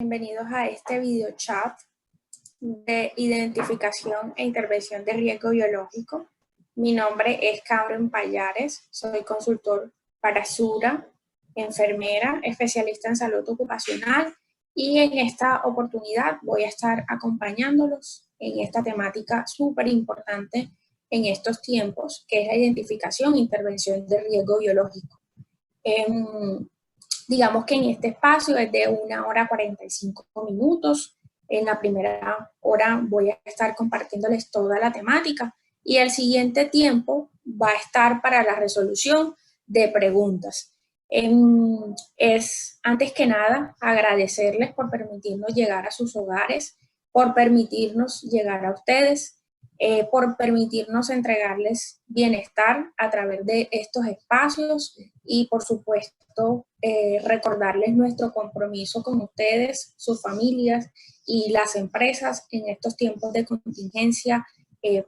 Bienvenidos a este video chat de identificación e intervención de riesgo biológico. Mi nombre es Cameron Payares, soy consultor para SURA, enfermera, especialista en salud ocupacional, y en esta oportunidad voy a estar acompañándolos en esta temática súper importante en estos tiempos, que es la identificación e intervención de riesgo biológico. Digamos que en este espacio es de 1 hora 45 minutos. En la primera hora voy a estar compartiéndoles toda la temática y el siguiente tiempo va a estar para la resolución de preguntas. Es antes que nada agradecerles por permitirnos llegar a sus hogares, por permitirnos llegar a ustedes, por permitirnos entregarles bienestar a través de estos espacios y, por supuesto, recordarles nuestro compromiso con ustedes, sus familias y las empresas en estos tiempos de contingencia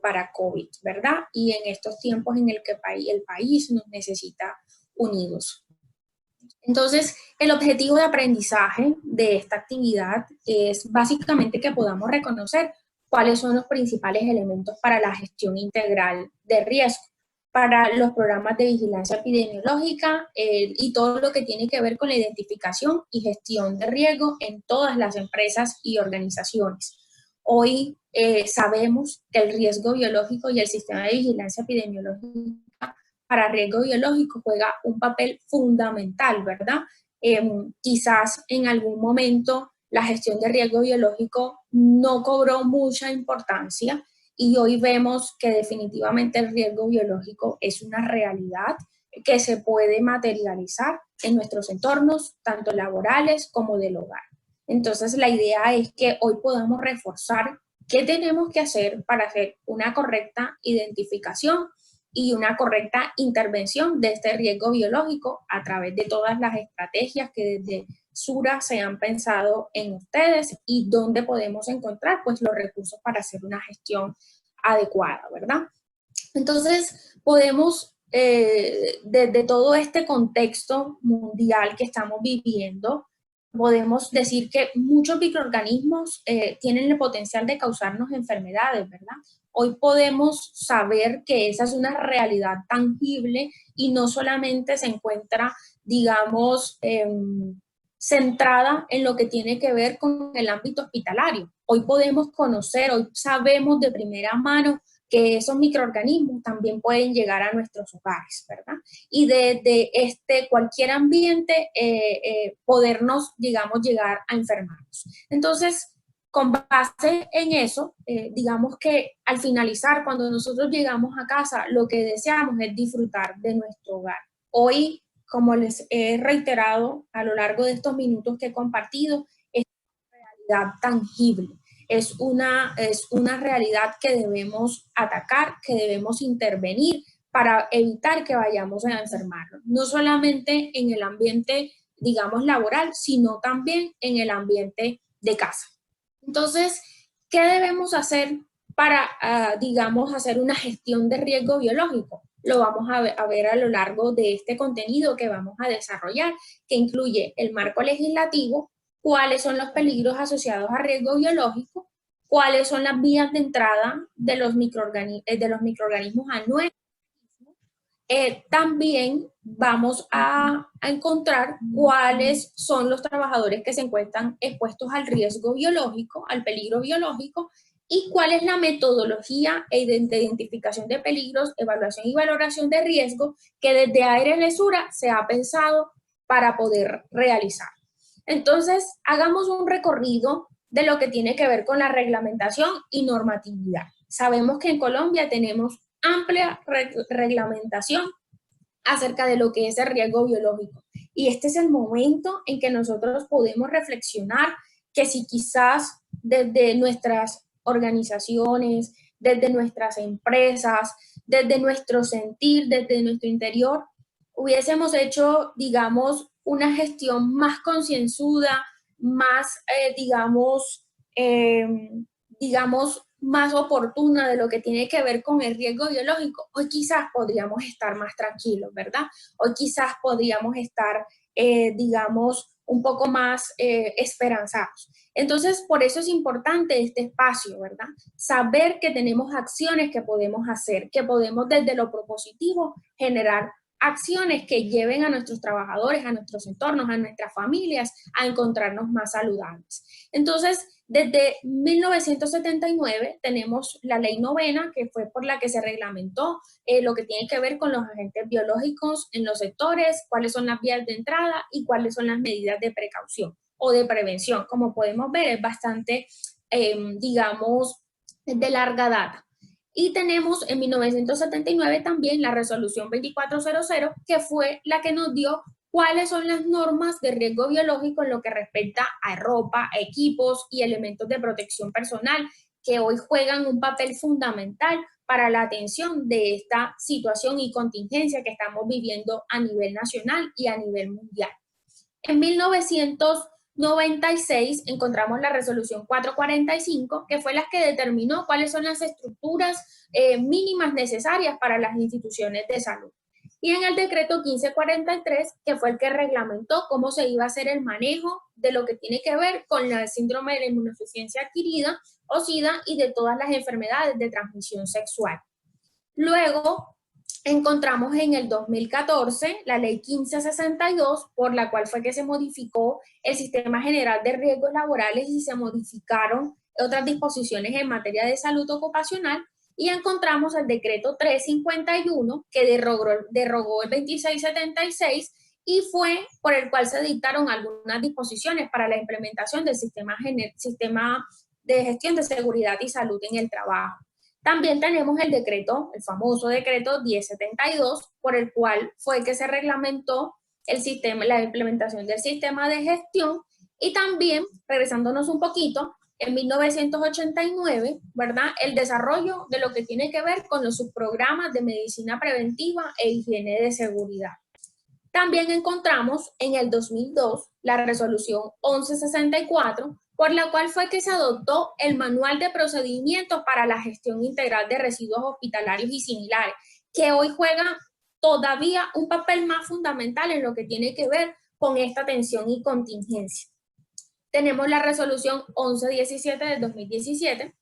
para COVID, ¿verdad? Y en estos tiempos en el que el país nos necesita unidos. Entonces, el objetivo de aprendizaje de esta actividad es básicamente que podamos reconocer cuáles son los principales elementos para la gestión integral de riesgo, para los programas de vigilancia epidemiológica y todo lo que tiene que ver con la identificación y gestión de riesgo en todas las empresas y organizaciones. Hoy sabemos que el riesgo biológico y el sistema de vigilancia epidemiológica para riesgo biológico juega un papel fundamental, ¿verdad? Quizás en algún momento la gestión de riesgo biológico no cobró mucha importancia y hoy vemos que definitivamente el riesgo biológico es una realidad que se puede materializar en nuestros entornos, tanto laborales como del hogar. Entonces, la idea es que hoy podamos reforzar qué tenemos que hacer para hacer una correcta identificación y una correcta intervención de este riesgo biológico a través de todas las estrategias que desde SURA se han pensado en ustedes y dónde podemos encontrar pues los recursos para hacer una gestión adecuada, ¿verdad? Entonces, podemos, desde todo este contexto mundial que estamos viviendo, podemos decir que muchos microorganismos tienen el potencial de causarnos enfermedades, ¿verdad? Hoy podemos saber que esa es una realidad tangible y no solamente se encuentra, digamos, centrada en lo que tiene que ver con el ámbito hospitalario. Hoy podemos conocer, hoy sabemos de primera mano que esos microorganismos también pueden llegar a nuestros hogares, ¿verdad? Y desde cualquier ambiente podernos, digamos, llegar a enfermarnos. Entonces, con base en eso, digamos que al finalizar, cuando nosotros llegamos a casa, lo que deseamos es disfrutar de nuestro hogar. Hoy, como les he reiterado a lo largo de estos minutos que he compartido, es una realidad tangible. Es una realidad que debemos atacar, que debemos intervenir para evitar que vayamos a enfermarnos. No solamente en el ambiente, digamos, laboral, sino también en el ambiente de casa. Entonces, ¿qué debemos hacer para, digamos, hacer una gestión de riesgo biológico? Lo vamos a ver a lo largo de este contenido que vamos a desarrollar, que incluye el marco legislativo, cuáles son los peligros asociados a riesgo biológico, cuáles son las vías de entrada de los microorganismos a nuestro organismo. También vamos a encontrar cuáles son los trabajadores que se encuentran expuestos al riesgo biológico, al peligro biológico, y cuál es la metodología de identificación de peligros, evaluación y valoración de riesgo que desde ARL SURA se ha pensado para poder realizar. Entonces, hagamos un recorrido de lo que tiene que ver con la reglamentación y normatividad. Sabemos que en Colombia tenemos amplia reglamentación acerca de lo que es el riesgo biológico. Y este es el momento en que nosotros podemos reflexionar que si quizás desde nuestras organizaciones, desde nuestras empresas, desde nuestro sentir, desde nuestro interior, hubiésemos hecho, digamos, una gestión más concienzuda, más, digamos, más oportuna de lo que tiene que ver con el riesgo biológico, hoy quizás podríamos estar más tranquilos, ¿verdad? Hoy quizás podríamos estar, digamos, un poco más esperanzados. Entonces, por eso es importante este espacio, ¿verdad? Saber que tenemos acciones que podemos hacer, que podemos desde lo propositivo generar acciones que lleven a nuestros trabajadores, a nuestros entornos, a nuestras familias a encontrarnos más saludables. Entonces, desde 1979 tenemos la ley 9ª, que fue por la que se reglamentó lo que tiene que ver con los agentes biológicos en los sectores, cuáles son las vías de entrada y cuáles son las medidas de precaución o de prevención. Como podemos ver, es bastante, digamos, de larga data. Y tenemos en 1979 también la resolución 2400, que fue la que nos dio cuáles son las normas de riesgo biológico en lo que respecta a ropa, equipos y elementos de protección personal, que hoy juegan un papel fundamental para la atención de esta situación y contingencia que estamos viviendo a nivel nacional y a nivel mundial. En 1996 encontramos la resolución 445, que fue la que determinó cuáles son las estructuras mínimas necesarias para las instituciones de salud. Y en el decreto 1543, que fue el que reglamentó cómo se iba a hacer el manejo de lo que tiene que ver con el síndrome de la inmunodeficiencia adquirida o SIDA y de todas las enfermedades de transmisión sexual. Luego encontramos en el 2014 la ley 1562, por la cual fue que se modificó el Sistema General de Riesgos Laborales y se modificaron otras disposiciones en materia de salud ocupacional, y encontramos el decreto 351 que derogó el 2676 y fue por el cual se dictaron algunas disposiciones para la implementación del sistema de gestión de seguridad y salud en el trabajo. También tenemos el decreto, el famoso decreto 1072, por el cual fue que se reglamentó la implementación del sistema de gestión, y también, regresándonos un poquito, en 1989, ¿verdad?, el desarrollo de lo que tiene que ver con los subprogramas de medicina preventiva e higiene de seguridad. También encontramos en el 2002 la resolución 1164, por la cual fue que se adoptó el Manual de Procedimientos para la Gestión Integral de Residuos Hospitalarios y similares, que hoy juega todavía un papel más fundamental en lo que tiene que ver con esta atención y contingencia. Tenemos la resolución 1117 del 2017,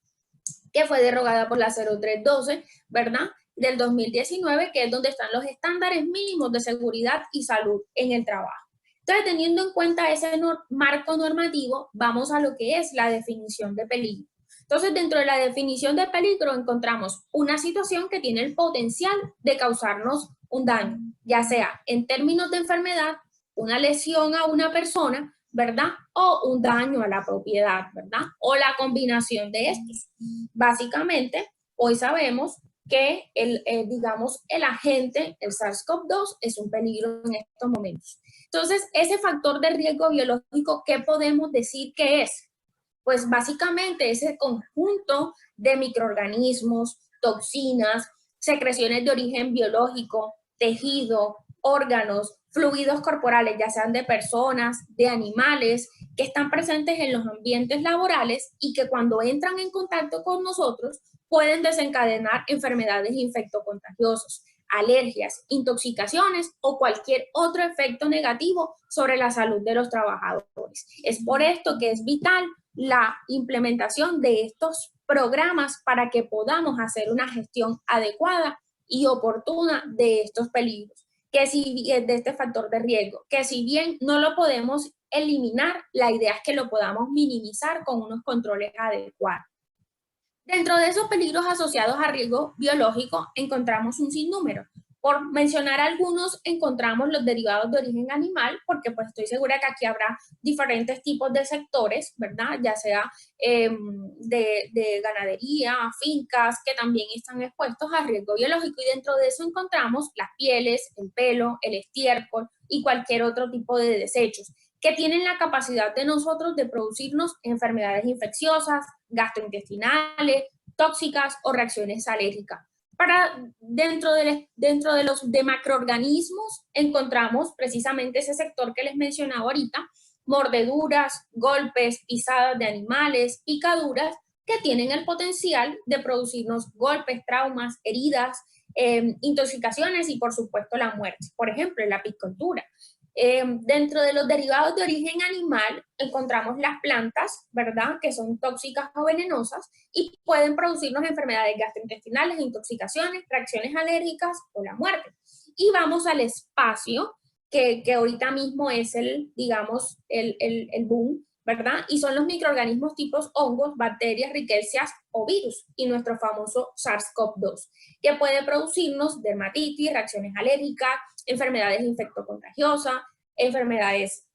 que fue derogada por la 0312, ¿verdad?, del 2019, que es donde están los estándares mínimos de seguridad y salud en el trabajo. Entonces, teniendo en cuenta ese marco normativo, vamos a lo que es la definición de peligro. Entonces, dentro de la definición de peligro encontramos una situación que tiene el potencial de causarnos un daño, ya sea en términos de enfermedad, una lesión a una persona, ¿verdad?, o un daño a la propiedad, ¿verdad?, o la combinación de estos. Básicamente, hoy sabemos que digamos, el agente, el SARS-CoV-2, es un peligro en estos momentos. Entonces, ese factor de riesgo biológico, ¿qué podemos decir que es? Pues básicamente ese conjunto de microorganismos, toxinas, secreciones de origen biológico, tejido, órganos, fluidos corporales, ya sean de personas, de animales, que están presentes en los ambientes laborales y que cuando entran en contacto con nosotros pueden desencadenar enfermedades infectocontagiosas, alergias, intoxicaciones o cualquier otro efecto negativo sobre la salud de los trabajadores. Es por esto que es vital la implementación de estos programas para que podamos hacer una gestión adecuada y oportuna de estos peligros, de este factor de riesgo, que si bien no lo podemos eliminar, la idea es que lo podamos minimizar con unos controles adecuados. Dentro de esos peligros asociados a riesgo biológico encontramos un sinnúmero. Por mencionar algunos, encontramos los derivados de origen animal, porque pues estoy segura que aquí habrá diferentes tipos de sectores, ¿verdad? Ya sea de ganadería, fincas, que también están expuestos a riesgo biológico, y dentro de eso encontramos las pieles, el pelo, el estiércol y cualquier otro tipo de desechos que tienen la capacidad de nosotros de producirnos enfermedades infecciosas, gastrointestinales, tóxicas o reacciones alérgicas. Dentro de los macroorganismos encontramos precisamente ese sector que les mencionaba ahorita, mordeduras, golpes, pisadas de animales, picaduras, que tienen el potencial de producirnos golpes, traumas, heridas, intoxicaciones y por supuesto la muerte. Por ejemplo, en la apicultura. Dentro de los derivados de origen animal encontramos las plantas, ¿verdad?, que son tóxicas o venenosas y pueden producirnos enfermedades gastrointestinales, intoxicaciones, reacciones alérgicas o la muerte. Y vamos al espacio, que ahorita mismo es el, digamos, el boom, ¿verdad? Y son los microorganismos tipos hongos, bacterias, riquecias o virus, y nuestro famoso SARS-CoV-2, que puede producirnos dermatitis, reacciones alérgicas, enfermedades infectocontagiosas, enfermedades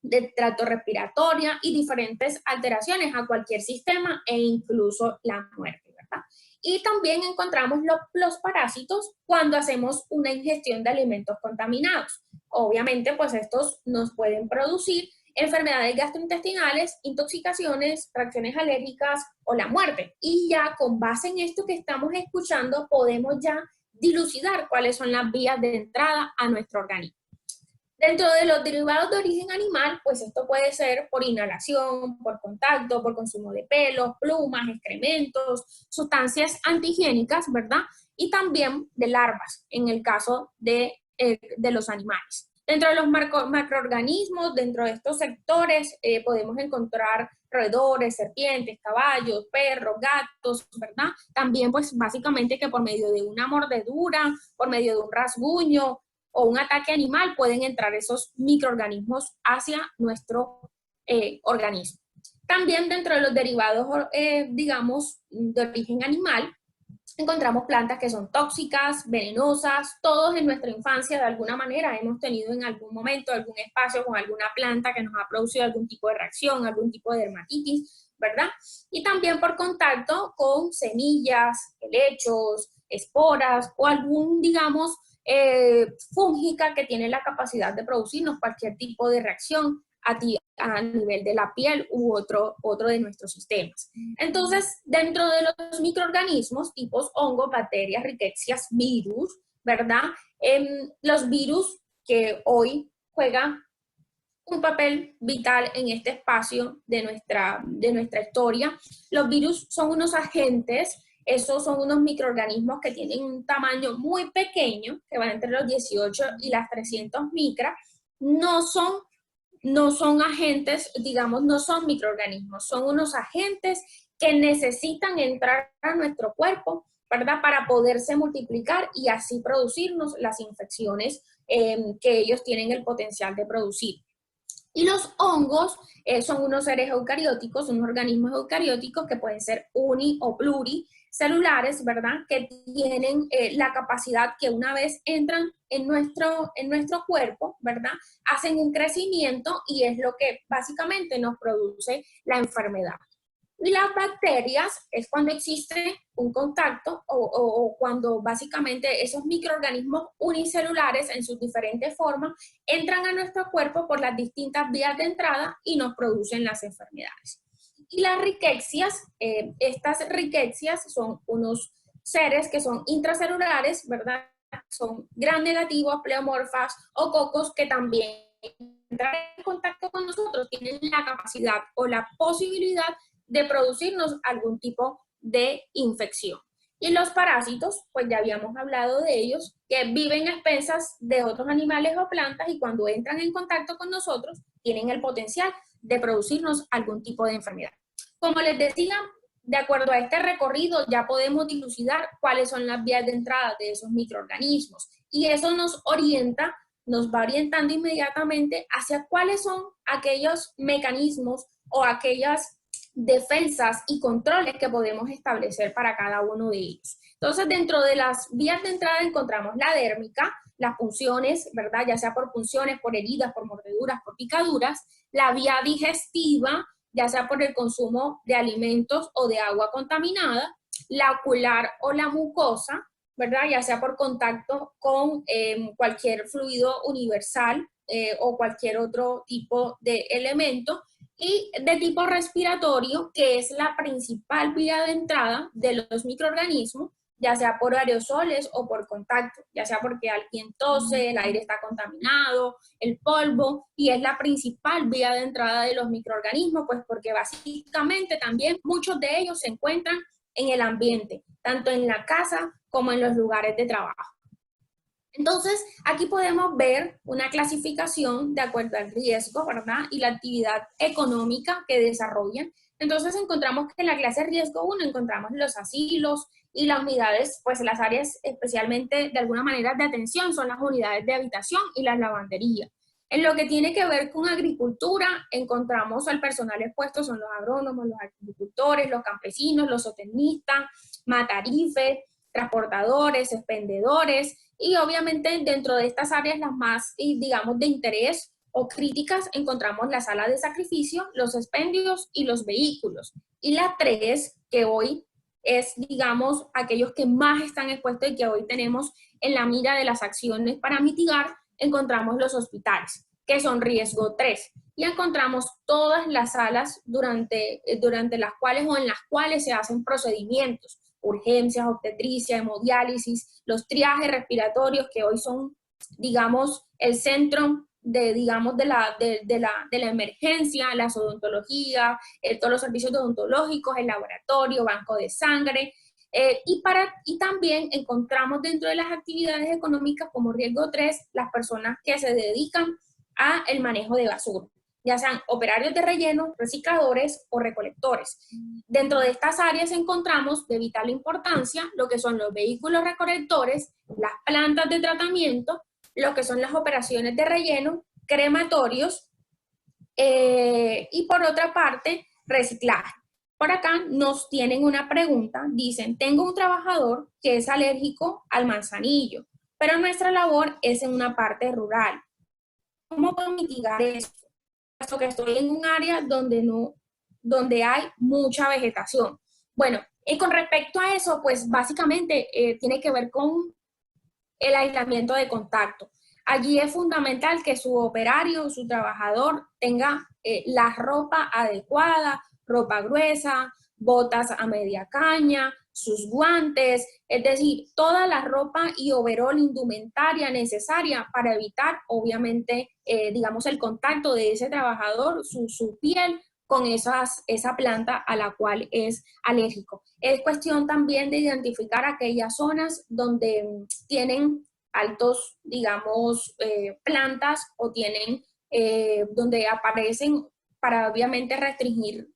de tracto respiratorio y diferentes alteraciones a cualquier sistema e incluso la muerte, ¿verdad? Y también encontramos los parásitos cuando hacemos una ingestión de alimentos contaminados. Obviamente, pues estos nos pueden producir enfermedades gastrointestinales, intoxicaciones, reacciones alérgicas o la muerte. Y ya con base en esto que estamos escuchando, podemos ya dilucidar cuáles son las vías de entrada a nuestro organismo. Dentro de los derivados de origen animal, pues esto puede ser por inhalación, por contacto, por consumo de pelos, plumas, excrementos, sustancias antihigiénicas, ¿verdad? Y también de larvas, en el caso de los animales. Dentro de los macroorganismos, dentro de estos sectores, podemos encontrar roedores, serpientes, caballos, perros, gatos, ¿verdad? También, pues, básicamente que por medio de una mordedura, por medio de un rasguño, o un ataque animal, pueden entrar esos microorganismos hacia nuestro organismo. También dentro de los derivados, digamos, de origen animal, encontramos plantas que son tóxicas, venenosas. Todos en nuestra infancia de alguna manera hemos tenido en algún momento algún espacio con alguna planta que nos ha producido algún tipo de reacción, algún tipo de dermatitis, ¿verdad? Y también por contacto con semillas, helechos, esporas o algún, digamos, fúngica que tiene la capacidad de producirnos cualquier tipo de reacción a nivel de la piel u otro de nuestros sistemas. Entonces, dentro de los microorganismos, tipos hongos, bacterias, riquecias, virus, ¿verdad? Los virus que hoy juegan un papel vital en este espacio de nuestra historia. Los virus son unos agentes. Esos son unos microorganismos que tienen un tamaño muy pequeño, que van entre los 18 y las 300 micras. No son agentes, digamos, no son microorganismos, son unos agentes que necesitan entrar a nuestro cuerpo, ¿verdad?, para poderse multiplicar y así producirnos las infecciones que ellos tienen el potencial de producir. Y los hongos son unos seres eucarióticos, unos organismos eucarióticos que pueden ser uni o pluricelulares, ¿verdad? Que tienen la capacidad que una vez entran en nuestro cuerpo, ¿verdad? Hacen un crecimiento y es lo que básicamente nos produce la enfermedad. Y las bacterias es cuando existe un contacto o cuando básicamente esos microorganismos unicelulares en sus diferentes formas entran a nuestro cuerpo por las distintas vías de entrada y nos producen las enfermedades. Y las riquecias, estas riquecias son unos seres que son intracelulares, ¿verdad? Son gram negativos, pleomorfas o cocos que también entran en contacto con nosotros, tienen la capacidad o la posibilidad de producirnos algún tipo de infección. Y los parásitos, pues ya habíamos hablado de ellos, que viven a expensas de otros animales o plantas y cuando entran en contacto con nosotros, tienen el potencial de producirnos algún tipo de enfermedad. Como les decía, de acuerdo a este recorrido ya podemos dilucidar cuáles son las vías de entrada de esos microorganismos y eso nos orienta, nos va orientando inmediatamente hacia cuáles son aquellos mecanismos o aquellas defensas y controles que podemos establecer para cada uno de ellos. Entonces, dentro de las vías de entrada encontramos la dérmica, las punciones, ¿verdad? Ya sea por punciones, por heridas, por mordeduras, por picaduras, la vía digestiva, ya sea por el consumo de alimentos o de agua contaminada, la ocular o la mucosa, ¿verdad? Ya sea por contacto con cualquier fluido universal o cualquier otro tipo de elemento, y de tipo respiratorio, que es la principal vía de entrada de los microorganismos, ya sea por aerosoles o por contacto, ya sea porque alguien tose, el aire está contaminado, el polvo, y es la principal vía de entrada de los microorganismos, pues porque básicamente también muchos de ellos se encuentran en el ambiente, tanto en la casa como en los lugares de trabajo. Entonces, aquí podemos ver una clasificación de acuerdo al riesgo, ¿verdad? Y la actividad económica que desarrollan. Entonces, encontramos que en la clase riesgo 1 encontramos los asilos y las unidades, pues las áreas especialmente de alguna manera de atención son las unidades de habitación y las lavanderías. En lo que tiene que ver con agricultura, encontramos al personal expuesto, son los agrónomos, los agricultores, los campesinos, los zootecnistas, matarifes, transportadores, expendedores, y obviamente dentro de estas áreas las más, digamos, de interés o críticas encontramos la sala de sacrificio, los expendios y los vehículos. Y la 3, que hoy es, digamos, aquellos que más están expuestos y que hoy tenemos en la mira de las acciones para mitigar, encontramos los hospitales, que son riesgo 3. Y encontramos todas las salas durante las cuales o en las cuales se hacen procedimientos, urgencias, obstetricia, hemodiálisis, los triajes respiratorios que hoy son, digamos, el centro digamos, de la emergencia, la odontología, todos los servicios odontológicos, el laboratorio, banco de sangre, y también encontramos dentro de las actividades económicas como riesgo 3 las personas que se dedican a el manejo de basura, ya sean operarios de relleno, recicladores o recolectores. Dentro de estas áreas encontramos de vital importancia lo que son los vehículos recolectores, las plantas de tratamiento, lo que son las operaciones de relleno, crematorios, y por otra parte, reciclaje. Por acá nos tienen una pregunta, dicen, tengo un trabajador que es alérgico al manzanillo, pero nuestra labor es en una parte rural. ¿Cómo puedo mitigar esto? Puesto que estoy en un área donde hay mucha vegetación. Bueno, y con respecto a eso, pues básicamente tiene que ver con el aislamiento de contacto. Allí es fundamental que su operario, su trabajador, tenga la ropa adecuada, ropa gruesa, botas a media caña, sus guantes, es decir, toda la ropa y overol indumentaria necesaria para evitar, obviamente, digamos, el contacto de ese trabajador, su piel, con esa planta a la cual es alérgico. Es cuestión también de identificar aquellas zonas donde tienen altos, digamos, plantas o tienen, donde aparecen para obviamente restringir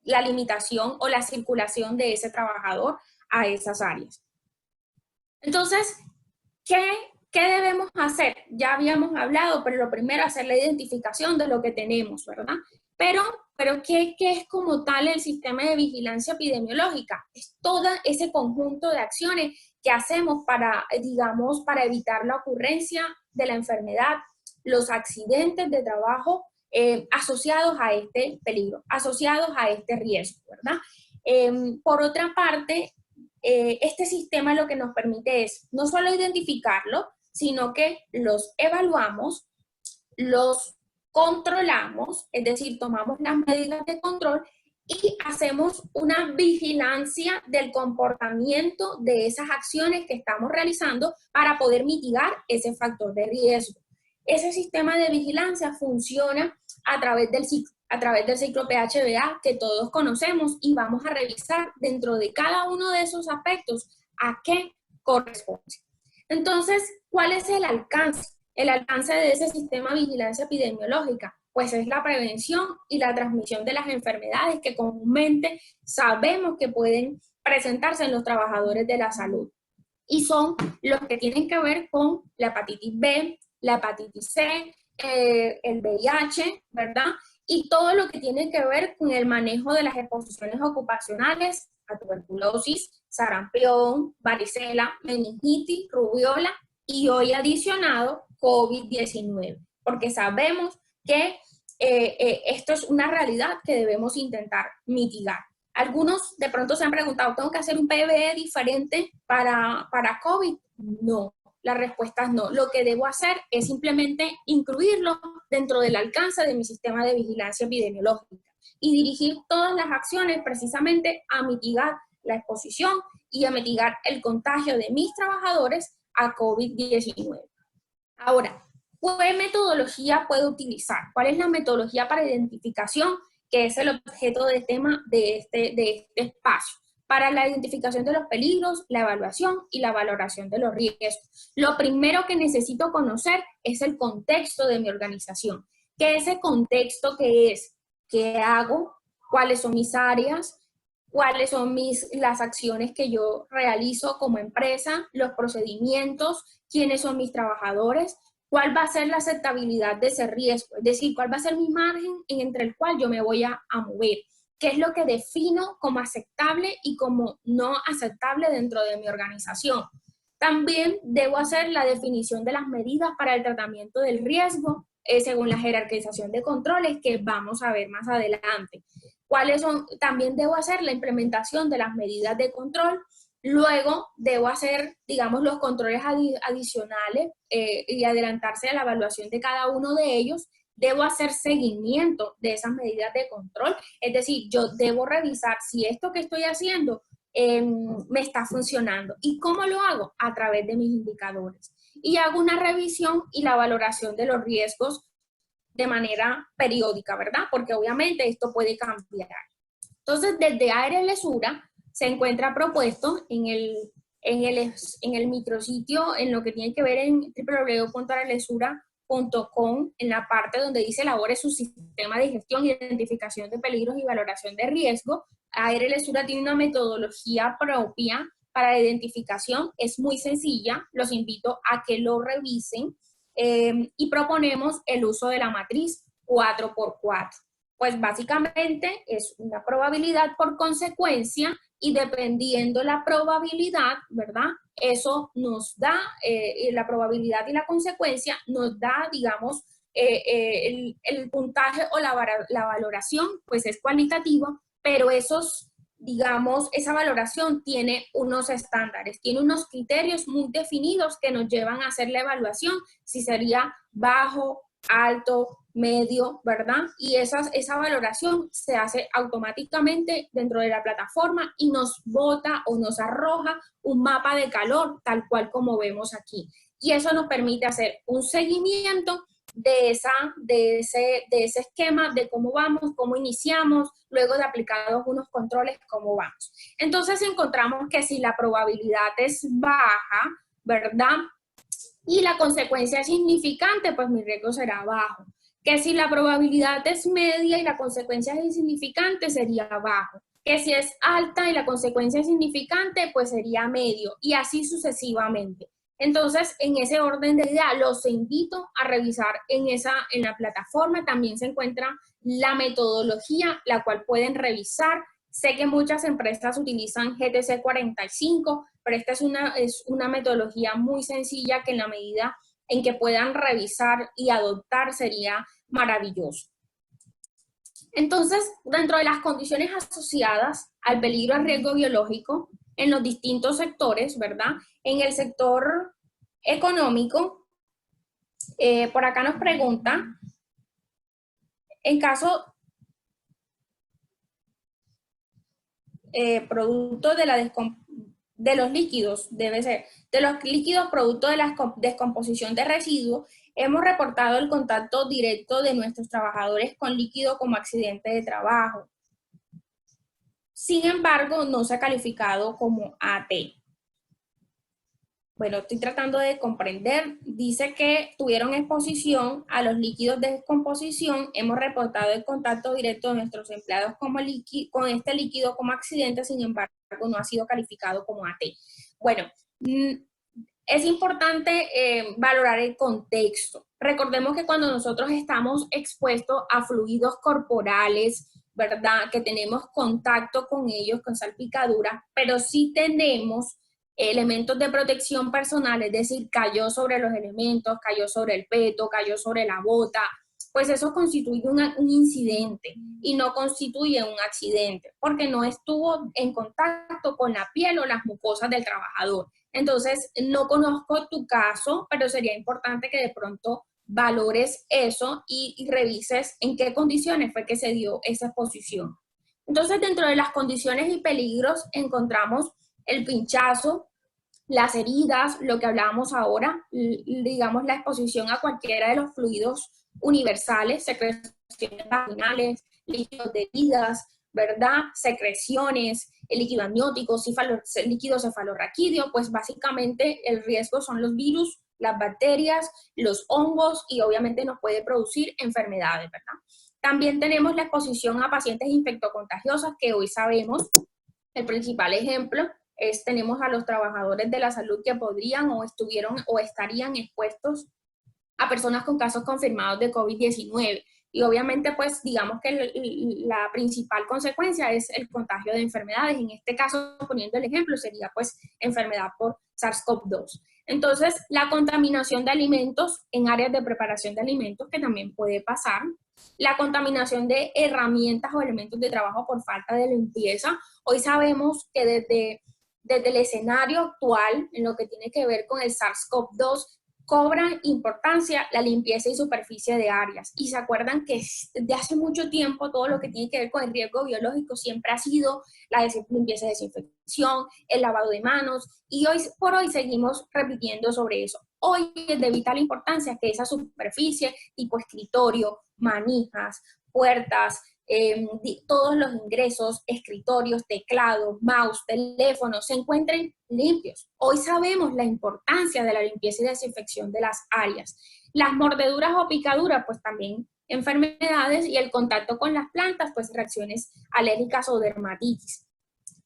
la limitación o la circulación de ese trabajador a esas áreas. Entonces, ¿qué debemos hacer? Ya habíamos hablado, pero lo primero, hacer la identificación de lo que tenemos, ¿verdad? Pero ¿qué es como tal el sistema de vigilancia epidemiológica? Es todo ese conjunto de acciones que hacemos para, digamos, para evitar la ocurrencia de la enfermedad, los accidentes de trabajo asociados a este peligro, asociados a este riesgo, ¿verdad? Por otra parte, este sistema lo que nos permite es no solo identificarlo, sino que los evaluamos, los controlamos, es decir, tomamos las medidas de control y hacemos una vigilancia del comportamiento de esas acciones que estamos realizando para poder mitigar ese factor de riesgo. Ese sistema de vigilancia funciona a través del ciclo PHBA que todos conocemos y vamos a revisar dentro de cada uno de esos aspectos a qué corresponde. Entonces, ¿cuál es el alcance? El alcance de ese sistema de vigilancia epidemiológica, pues es la prevención y la transmisión de las enfermedades que comúnmente sabemos que pueden presentarse en los trabajadores de la salud. Y son los que tienen que ver con la hepatitis B, la hepatitis C, el VIH, ¿verdad? Y todo lo que tiene que ver con el manejo de las exposiciones ocupacionales a tuberculosis, sarampión, varicela, meningitis, rubiola y hoy adicionado COVID-19, porque sabemos que esto es una realidad que debemos intentar mitigar. Algunos de pronto se han preguntado, ¿tengo que hacer un PBE diferente para COVID? No, la respuesta es no. Lo que debo hacer es simplemente incluirlo dentro del alcance de mi sistema de vigilancia epidemiológica y dirigir todas las acciones precisamente a mitigar la exposición y a mitigar el contagio de mis trabajadores a COVID-19. Ahora, ¿qué metodología puedo utilizar? ¿Cuál es la metodología para identificación, que es el objeto del tema de este espacio? para la identificación de los peligros, la evaluación y la valoración de los riesgos. Lo primero que necesito conocer es el contexto de mi organización. ¿Qué es ese contexto? ¿Qué es? ¿Qué hago? ¿Cuáles son mis áreas? ¿Cuáles son las acciones que yo realizo como empresa? ¿Los procedimientos? ¿Quiénes son mis trabajadores? ¿Cuál va a ser la aceptabilidad de ese riesgo? Es decir, ¿cuál va a ser mi margen entre el cual yo me voy a mover? ¿Qué es lo que defino como aceptable y como no aceptable dentro de mi organización? También debo hacer la definición de las medidas para el tratamiento del riesgo según la jerarquización de controles que vamos a ver más adelante. ¿Cuáles son? También debo hacer la implementación de las medidas de control. Luego debo hacer, digamos, los controles adicionales y adelantarse a la evaluación de cada uno de ellos. Debo hacer seguimiento de esas medidas de control, es decir, yo debo revisar si esto que estoy haciendo me está funcionando. ¿Y cómo lo hago? A través de mis indicadores. Y hago una revisión y la valoración de los riesgos de manera periódica, ¿verdad? Porque obviamente esto puede cambiar. Entonces, desde ARL-Sura se encuentra propuesto en el micrositio, en lo que tiene que ver en www.arlsura.com, en la parte donde dice elabore su sistema de gestión, identificación de peligros y valoración de riesgo. ARL-Sura tiene una metodología propia para la identificación, es muy sencilla, los invito a que lo revisen y proponemos el uso de la matriz 4x4. Pues básicamente es una probabilidad por consecuencia y dependiendo la probabilidad, ¿verdad? Eso nos da, la probabilidad y la consecuencia nos da, digamos, el puntaje o la valoración, pues es cualitativa, pero digamos, esa valoración tiene unos estándares, tiene unos criterios muy definidos que nos llevan a hacer la evaluación, si sería bajo, alto, medio, ¿verdad? Y esa valoración se hace automáticamente dentro de la plataforma y nos bota o nos arroja un mapa de calor, tal cual como vemos aquí. Y eso nos permite hacer un seguimiento de ese esquema, de cómo vamos, cómo iniciamos, luego de aplicados unos controles, cómo vamos. Entonces encontramos que si la probabilidad es baja, ¿verdad? Y la consecuencia es insignificante, pues mi riesgo será bajo. Que si la probabilidad es media y la consecuencia es insignificante, sería bajo. Que si es alta y la consecuencia es significante, pues sería medio. Y así sucesivamente. Entonces, en ese orden de idea, los invito a revisar en la plataforma. También se encuentra la metodología, la cual pueden revisar. Sé que muchas empresas utilizan GTC 45, pero esta es una metodología muy sencilla que en la medida en que puedan revisar y adoptar sería maravilloso. Entonces, dentro de las condiciones asociadas al peligro al riesgo biológico en los distintos sectores, ¿verdad? En el sector económico, por acá nos pregunta, en caso producto de los líquidos, debe ser, de los líquidos producto de la descomposición de residuos, hemos reportado el contacto directo de nuestros trabajadores con líquido como accidente de trabajo. Sin embargo, no se ha calificado como AT. Bueno, estoy tratando de comprender. Dice que tuvieron exposición a los líquidos de descomposición. Hemos reportado el contacto directo de nuestros empleados con este líquido como accidente, sin embargo, no ha sido calificado como AT. Bueno, es importante valorar el contexto. Recordemos que cuando nosotros estamos expuestos a fluidos corporales, ¿verdad? Que tenemos contacto con ellos, con salpicaduras, pero sí tenemos elementos de protección personal, es decir, cayó sobre los elementos, cayó sobre el peto, cayó sobre la bota, pues eso constituye un incidente y no constituye un accidente, porque no estuvo en contacto con la piel o las mucosas del trabajador. Entonces, no conozco tu caso, pero sería importante que de pronto valores eso y revises en qué condiciones fue que se dio esa exposición. Entonces, dentro de las condiciones y peligros encontramos el pinchazo, las heridas, lo que hablábamos ahora, digamos la exposición a cualquiera de los fluidos universales, secreciones vaginales, líquidos de heridas, ¿verdad? Secreciones, el líquido amniótico, líquido cefalorraquídeo, pues básicamente el riesgo son los virus, las bacterias, los hongos y obviamente nos puede producir enfermedades, ¿verdad? También tenemos la exposición a pacientes infectocontagiosas que hoy sabemos, el principal ejemplo es tenemos a los trabajadores de la salud que podrían o estuvieron o estarían expuestos a personas con casos confirmados de COVID-19. Y obviamente, pues, digamos que la principal consecuencia es el contagio de enfermedades. En este caso, poniendo el ejemplo, sería, pues, enfermedad por SARS-CoV-2. Entonces, la contaminación de alimentos en áreas de preparación de alimentos, que también puede pasar. La contaminación de herramientas o elementos de trabajo por falta de limpieza. Hoy sabemos que desde el escenario actual, en lo que tiene que ver con el SARS-CoV-2, cobran importancia la limpieza y superficie de áreas. Y se acuerdan que desde hace mucho tiempo todo lo que tiene que ver con el riesgo biológico siempre ha sido la limpieza y desinfección, el lavado de manos, y hoy por hoy seguimos repitiendo sobre eso. Hoy es de vital importancia que esa superficie tipo escritorio, manijas, puertas, todos los ingresos, escritorios, teclados, mouse, teléfonos, se encuentren limpios. Hoy sabemos la importancia de la limpieza y desinfección de las áreas. Las mordeduras o picaduras, pues también enfermedades, y el contacto con las plantas, pues reacciones alérgicas o dermatitis.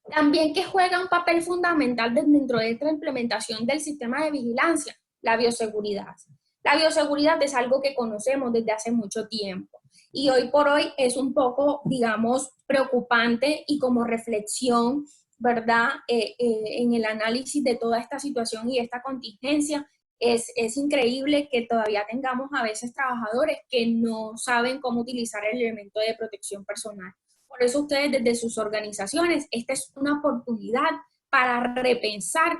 También que juega un papel fundamental dentro de esta implementación del sistema de vigilancia, la bioseguridad. La bioseguridad es algo que conocemos desde hace mucho tiempo y hoy por hoy es un poco, digamos, preocupante y como reflexión, ¿verdad? En el análisis de toda esta situación y esta contingencia, es increíble que todavía tengamos a veces trabajadores que no saben cómo utilizar el elemento de protección personal. Por eso ustedes desde sus organizaciones, esta es una oportunidad para repensar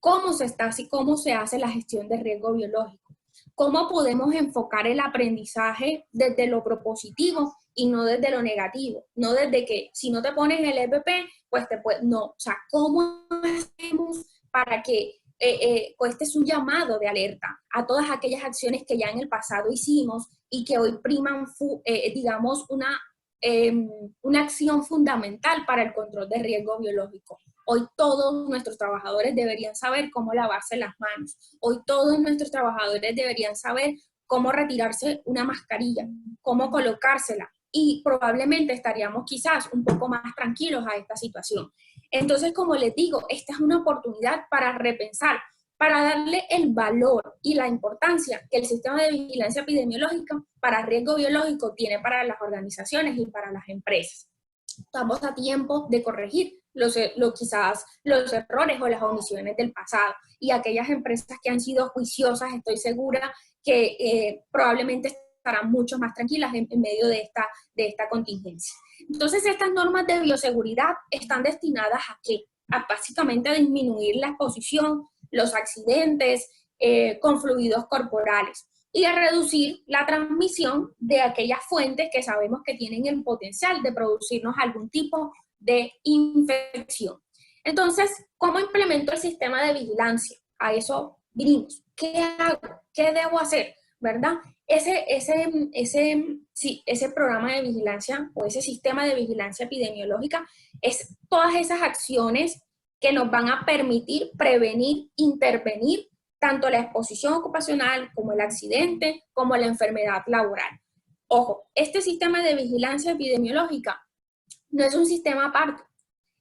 cómo se está, cómo se hace la gestión de riesgo biológico, cómo podemos enfocar el aprendizaje desde lo propositivo y no desde lo negativo, no desde que si no te pones el EPP, pues te puedes, no, o sea, cómo hacemos para que este es un llamado de alerta a todas aquellas acciones que ya en el pasado hicimos y que hoy priman, digamos, una acción fundamental para el control de riesgo biológico. Hoy todos nuestros trabajadores deberían saber cómo lavarse las manos. Hoy todos nuestros trabajadores deberían saber cómo retirarse una mascarilla, cómo colocársela, y probablemente estaríamos quizás un poco más tranquilos a esta situación. Entonces, como les digo, esta es una oportunidad para repensar, para darle el valor y la importancia que el sistema de vigilancia epidemiológica para riesgo biológico tiene para las organizaciones y para las empresas. Estamos a tiempo de corregir quizás los errores o las omisiones del pasado, y aquellas empresas que han sido juiciosas, estoy segura que probablemente estarán mucho más tranquilas en medio de esta contingencia. Entonces, estas normas de bioseguridad están destinadas ¿a qué? A básicamente disminuir la exposición, los accidentes con fluidos corporales y a reducir la transmisión de aquellas fuentes que sabemos que tienen el potencial de producirnos algún tipo de infección. Entonces, ¿cómo implemento el sistema de vigilancia? A eso vinimos. ¿Qué hago? ¿Qué debo hacer? ¿Verdad? Ese programa de vigilancia o ese sistema de vigilancia epidemiológica es todas esas acciones que nos van a permitir prevenir, intervenir tanto la exposición ocupacional como el accidente, como la enfermedad laboral. Ojo, este sistema de vigilancia epidemiológica no es un sistema aparte,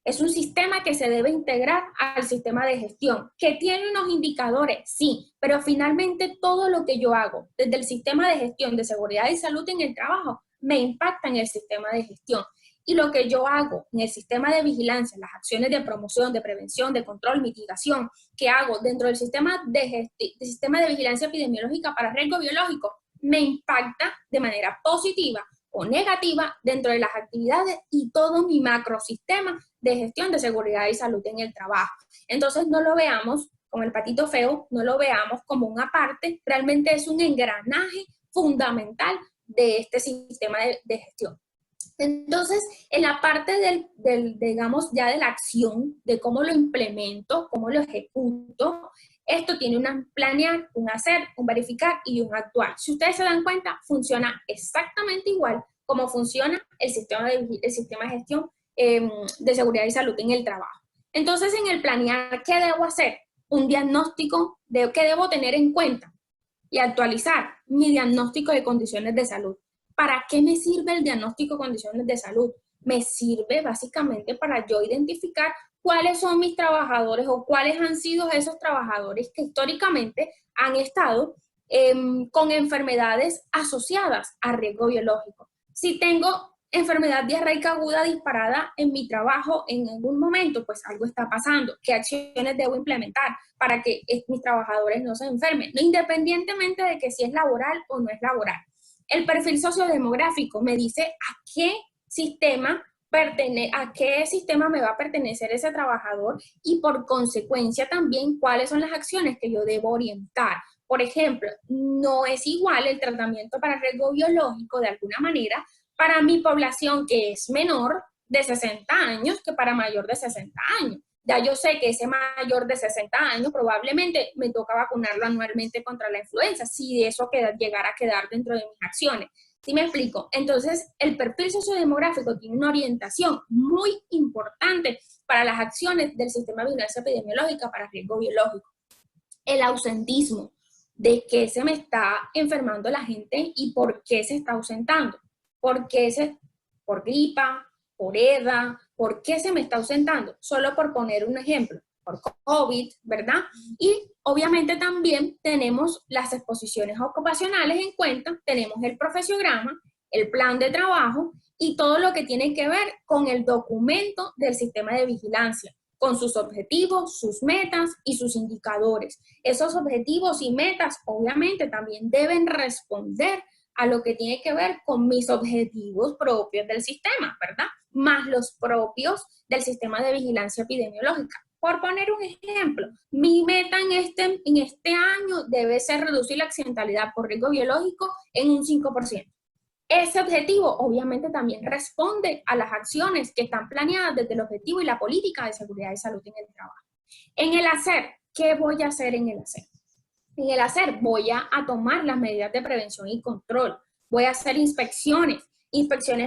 es un sistema que se debe integrar al sistema de gestión, que tiene unos indicadores, sí, pero finalmente todo lo que yo hago desde el sistema de gestión de seguridad y salud en el trabajo me impacta en el sistema de gestión. Y lo que yo hago en el sistema de vigilancia, las acciones de promoción, de prevención, de control, mitigación, que hago dentro del sistema de vigilancia epidemiológica para riesgo biológico, me impacta de manera positiva o negativa dentro de las actividades y todo mi macrosistema de gestión de seguridad y salud en el trabajo. Entonces no lo veamos como el patito feo, no lo veamos como una parte, realmente es un engranaje fundamental de este sistema de gestión. Entonces, en la parte digamos, ya de la acción, de cómo lo implemento, cómo lo ejecuto, esto tiene un planear, un hacer, un verificar y un actuar. Si ustedes se dan cuenta, funciona exactamente igual cómo funciona el sistema de gestión de seguridad y salud en el trabajo. Entonces, en el planear, ¿qué debo hacer? Un diagnóstico de qué debo tener en cuenta y actualizar mi diagnóstico de condiciones de salud. ¿Para qué me sirve el diagnóstico de condiciones de salud? Me sirve básicamente para yo identificar cuáles son mis trabajadores o cuáles han sido esos trabajadores que históricamente han estado con enfermedades asociadas a riesgo biológico. Si tengo enfermedad diarreica aguda disparada en mi trabajo en algún momento, pues algo está pasando. ¿Qué acciones debo implementar para que mis trabajadores no se enfermen? No, independientemente de que si es laboral o no es laboral. El perfil sociodemográfico me dice a qué sistema me va a pertenecer ese trabajador y por consecuencia también cuáles son las acciones que yo debo orientar. Por ejemplo, no es igual el tratamiento para riesgo biológico de alguna manera para mi población que es menor de 60 años que para mayor de 60 años. Ya yo sé que ese mayor de 60 años probablemente me toca vacunarlo anualmente contra la influenza, si de eso llegara a quedar dentro de mis acciones. ¿Sí me explico? Entonces, el perfil sociodemográfico tiene una orientación muy importante para las acciones del sistema de vigilancia epidemiológica para riesgo biológico. El ausentismo, de qué se me está enfermando la gente y por qué se está ausentando. ¿Por gripa, por edad, por qué se me está ausentando? Solo por poner un ejemplo, por COVID, ¿verdad? Y obviamente también tenemos las exposiciones ocupacionales en cuenta, tenemos el profesiograma, el plan de trabajo y todo lo que tiene que ver con el documento del sistema de vigilancia, con sus objetivos, sus metas y sus indicadores. Esos objetivos y metas obviamente también deben responder a lo que tiene que ver con mis objetivos propios del sistema, ¿verdad? Más los propios del sistema de vigilancia epidemiológica. Por poner un ejemplo, mi meta en este año debe ser reducir la accidentalidad por riesgo biológico en un 5%. Ese objetivo obviamente también responde a las acciones que están planeadas desde el objetivo y la política de seguridad y salud en el trabajo. En el hacer, ¿qué voy a hacer en el hacer? En el hacer voy a tomar las medidas de prevención y control. Voy a hacer inspecciones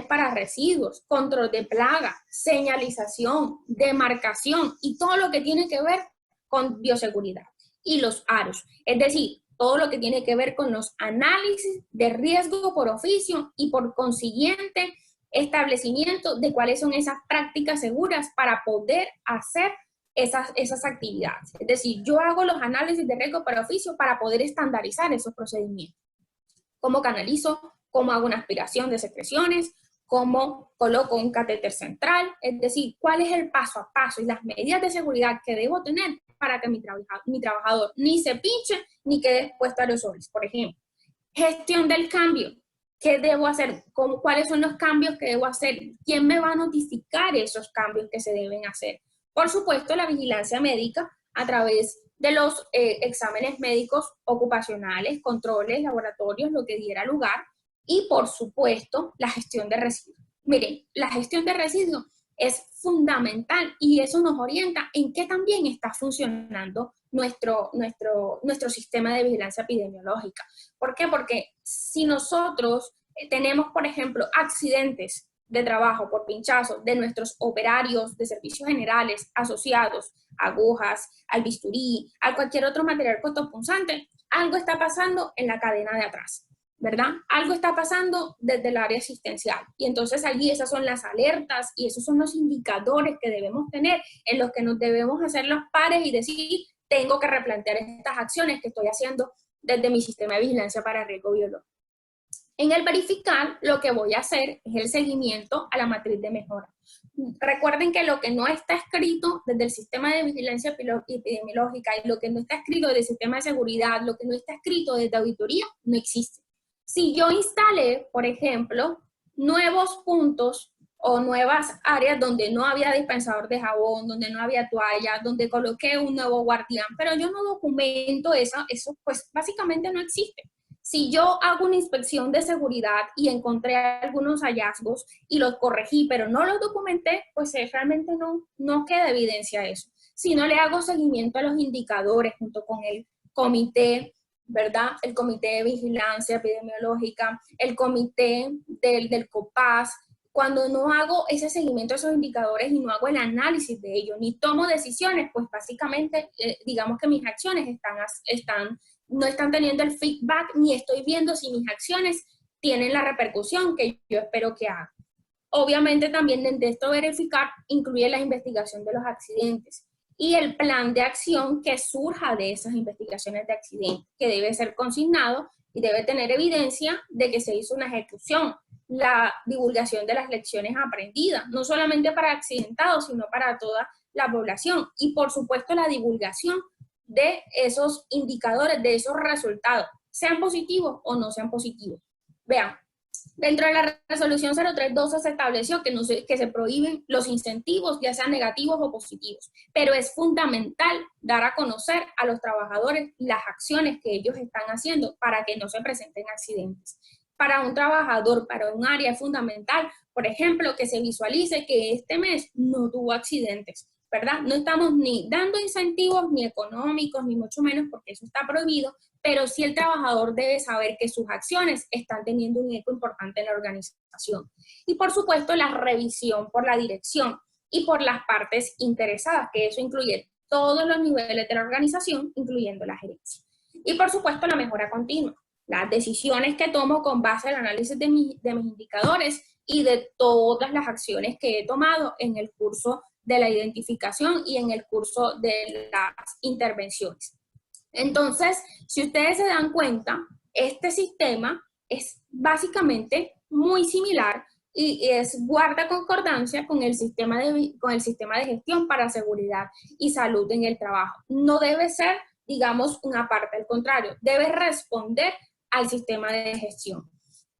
para residuos, control de plaga, señalización, demarcación y todo lo que tiene que ver con bioseguridad y los AROS. Es decir, todo lo que tiene que ver con los análisis de riesgo por oficio y por consiguiente establecimiento de cuáles son esas prácticas seguras para poder hacer esas actividades. Es decir, yo hago los análisis de riesgo por oficio para poder estandarizar esos procedimientos. ¿Cómo canalizo? ¿Cómo hago una aspiración de secreciones? ¿Cómo coloco un catéter central? Es decir, ¿cuál es el paso a paso y las medidas de seguridad que debo tener para que mi trabajador ni se pinche ni quede expuesto a aerosoles? Por ejemplo, gestión del cambio. ¿Qué debo hacer? ¿Cuáles son los cambios que debo hacer? ¿Quién me va a notificar esos cambios que se deben hacer? Por supuesto, la vigilancia médica a través de los exámenes médicos ocupacionales, controles, laboratorios, lo que diera lugar, y por supuesto, la gestión de residuos. Miren, la gestión de residuos es fundamental y eso nos orienta en qué también está funcionando nuestro sistema de vigilancia epidemiológica. ¿Por qué? Porque si nosotros tenemos, por ejemplo, accidentes de trabajo por pinchazo de nuestros operarios de servicios generales asociados a agujas, al bisturí, a cualquier otro material cortopunzante, algo está pasando en la cadena de atrás, ¿verdad? Algo está pasando desde el área asistencial. Y entonces allí esas son las alertas y esos son los indicadores que debemos tener en los que nos debemos hacer los pares y decir, tengo que replantear estas acciones que estoy haciendo desde mi sistema de vigilancia para riesgo biológico. En el verificar, lo que voy a hacer es el seguimiento a la matriz de mejora. Recuerden que lo que no está escrito desde el sistema de vigilancia epidemiológica y lo que no está escrito desde el sistema de seguridad, lo que no está escrito desde auditoría, no existe. Si yo instalé, por ejemplo, nuevos puntos o nuevas áreas donde no había dispensador de jabón, donde no había toalla, donde coloqué un nuevo guardián, pero yo no documento eso pues básicamente no existe. Si yo hago una inspección de seguridad y encontré algunos hallazgos y los corregí, pero no los documenté, pues realmente no queda evidencia de eso. Si no le hago seguimiento a los indicadores junto con el comité ¿verdad? El Comité de Vigilancia Epidemiológica, el comité del COPAS. Cuando no hago ese seguimiento de esos indicadores y no hago el análisis de ellos, ni tomo decisiones, pues básicamente, digamos que mis acciones no están teniendo el feedback, ni estoy viendo si mis acciones tienen la repercusión que yo espero que haga. Obviamente también de esto verificar incluye la investigación de los accidentes y el plan de acción que surja de esas investigaciones de accidentes, que debe ser consignado y debe tener evidencia de que se hizo una ejecución, la divulgación de las lecciones aprendidas, no solamente para accidentados, sino para toda la población, y por supuesto la divulgación de esos indicadores, de esos resultados, sean positivos o no sean positivos. Vean, dentro de la resolución 0312 se estableció que se prohíben los incentivos, ya sean negativos o positivos, pero es fundamental dar a conocer a los trabajadores las acciones que ellos están haciendo para que no se presenten accidentes. Para un trabajador, para un área es fundamental, por ejemplo, que se visualice que este mes no tuvo accidentes, ¿verdad? No estamos ni dando incentivos ni económicos, ni mucho menos, porque eso está prohibido, pero sí el trabajador debe saber que sus acciones están teniendo un eco importante en la organización. Y por supuesto la revisión por la dirección y por las partes interesadas, que eso incluye todos los niveles de la organización, incluyendo la gerencia. Y por supuesto la mejora continua, las decisiones que tomo con base al análisis de mis indicadores y de todas las acciones que he tomado en el curso de la identificación y en el curso de las intervenciones. Entonces, si ustedes se dan cuenta, este sistema es básicamente muy similar y guarda concordancia con el sistema de gestión para seguridad y salud en el trabajo. No debe ser, digamos, una parte, al contrario, debe responder al sistema de gestión.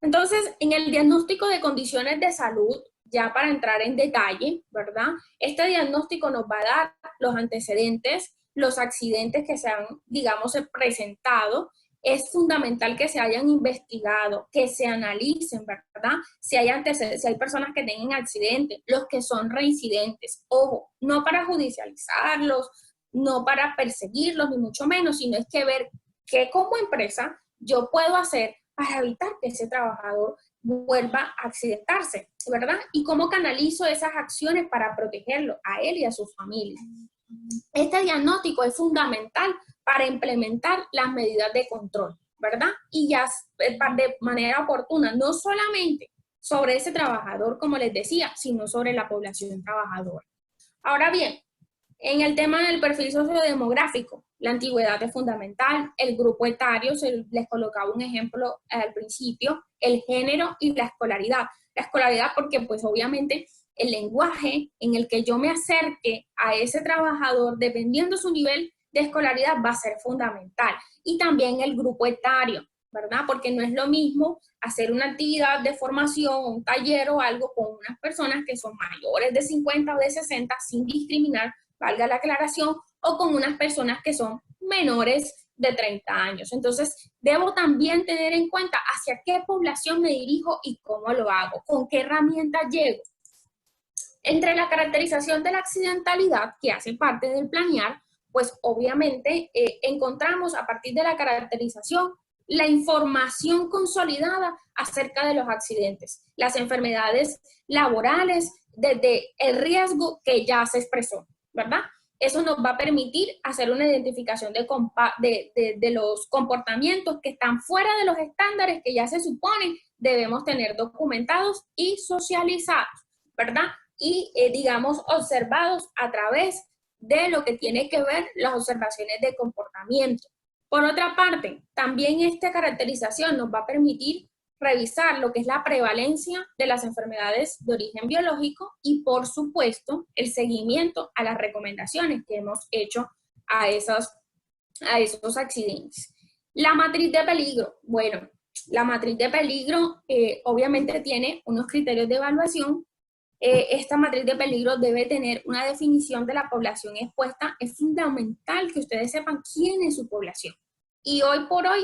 Entonces, en el diagnóstico de condiciones de salud, ya para entrar en detalle, ¿verdad? Este diagnóstico nos va a dar los antecedentes, los accidentes que se han, digamos, presentado. Es fundamental que se hayan investigado, que se analicen, ¿verdad? Si hay personas que tengan accidentes, los que son reincidentes. Ojo, no para judicializarlos, no para perseguirlos, ni mucho menos, sino es que ver qué como empresa yo puedo hacer para evitar que ese trabajador vuelva a accidentarse, ¿verdad? Y cómo canalizo esas acciones para protegerlo a él y a su familia. Este diagnóstico es fundamental para implementar las medidas de control, ¿verdad? Y ya de manera oportuna, no solamente sobre ese trabajador, como les decía, sino sobre la población trabajadora. Ahora bien, en el tema del perfil sociodemográfico, la antigüedad es fundamental, el grupo etario, les colocaba un ejemplo al principio, el género y la escolaridad. La escolaridad porque pues obviamente el lenguaje en el que yo me acerque a ese trabajador, dependiendo su nivel de escolaridad, va a ser fundamental. Y también el grupo etario, ¿verdad? Porque no es lo mismo hacer una actividad de formación, un taller o algo con unas personas que son mayores de 50 o de 60 sin discriminar, valga la aclaración, o con unas personas que son menores de 30 años. Entonces, debo también tener en cuenta hacia qué población me dirijo y cómo lo hago, con qué herramientas llego. Entre la caracterización de la accidentalidad, que hace parte del planear, pues obviamente encontramos a partir de la caracterización la información consolidada acerca de los accidentes, las enfermedades laborales, desde el riesgo que ya se expresó, ¿verdad? Eso nos va a permitir hacer una identificación de los comportamientos que están fuera de los estándares que ya se supone debemos tener documentados y socializados, ¿verdad? Y, digamos, observados a través de lo que tiene que ver las observaciones de comportamiento. Por otra parte, también esta caracterización nos va a permitir revisar lo que es la prevalencia de las enfermedades de origen biológico y, por supuesto, el seguimiento a las recomendaciones que hemos hecho a esos accidentes. La matriz de peligro. Bueno, la matriz de peligro obviamente tiene unos criterios de evaluación. Esta matriz de peligro debe tener una definición de la población expuesta. Es fundamental que ustedes sepan quién es su población. Y hoy por hoy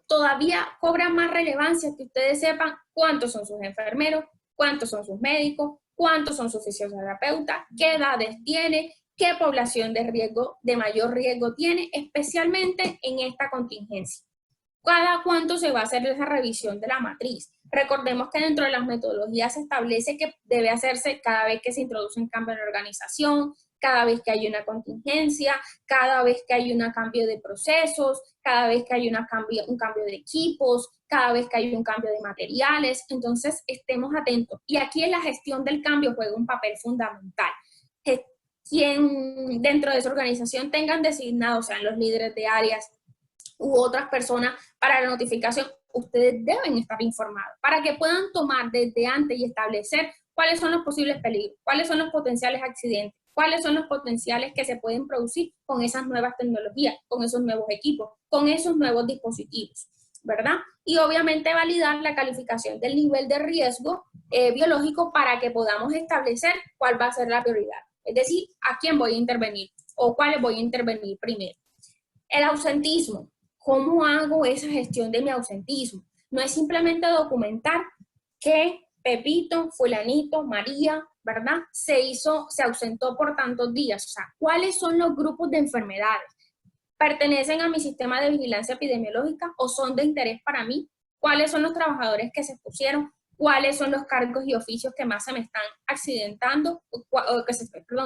todavía cobra más relevancia que ustedes sepan cuántos son sus enfermeros, cuántos son sus médicos, cuántos son sus fisioterapeutas, qué edades tiene, qué población de riesgo, de mayor riesgo tiene, especialmente en esta contingencia. ¿Cada cuánto se va a hacer esa revisión de la matriz? Recordemos que dentro de las metodologías se establece que debe hacerse cada vez que se introduce un cambio en la organización, cada vez que hay una contingencia, cada vez que hay un cambio de procesos, cada vez que hay un cambio de equipos, cada vez que hay un cambio de materiales. Entonces, estemos atentos. Y aquí en la gestión del cambio juega un papel fundamental. Quien dentro de esa organización tengan designados, sean los líderes de áreas u otras personas para la notificación, ustedes deben estar informados para que puedan tomar desde antes y establecer cuáles son los posibles peligros, cuáles son los potenciales accidentes, cuáles son los potenciales que se pueden producir con esas nuevas tecnologías, con esos nuevos equipos, con esos nuevos dispositivos, ¿verdad? Y obviamente validar la calificación del nivel de riesgo biológico para que podamos establecer cuál va a ser la prioridad. Es decir, a quién voy a intervenir o cuáles voy a intervenir primero. El ausentismo. ¿Cómo hago esa gestión de mi ausentismo? No es simplemente documentar que Pepito, fulanito, María, ¿verdad? Se ausentó por tantos días. O sea, ¿cuáles son los grupos de enfermedades? ¿Pertenecen a mi sistema de vigilancia epidemiológica o son de interés para mí? ¿Cuáles son los trabajadores que se expusieron? ¿Cuáles son los cargos y oficios que más se me están accidentando,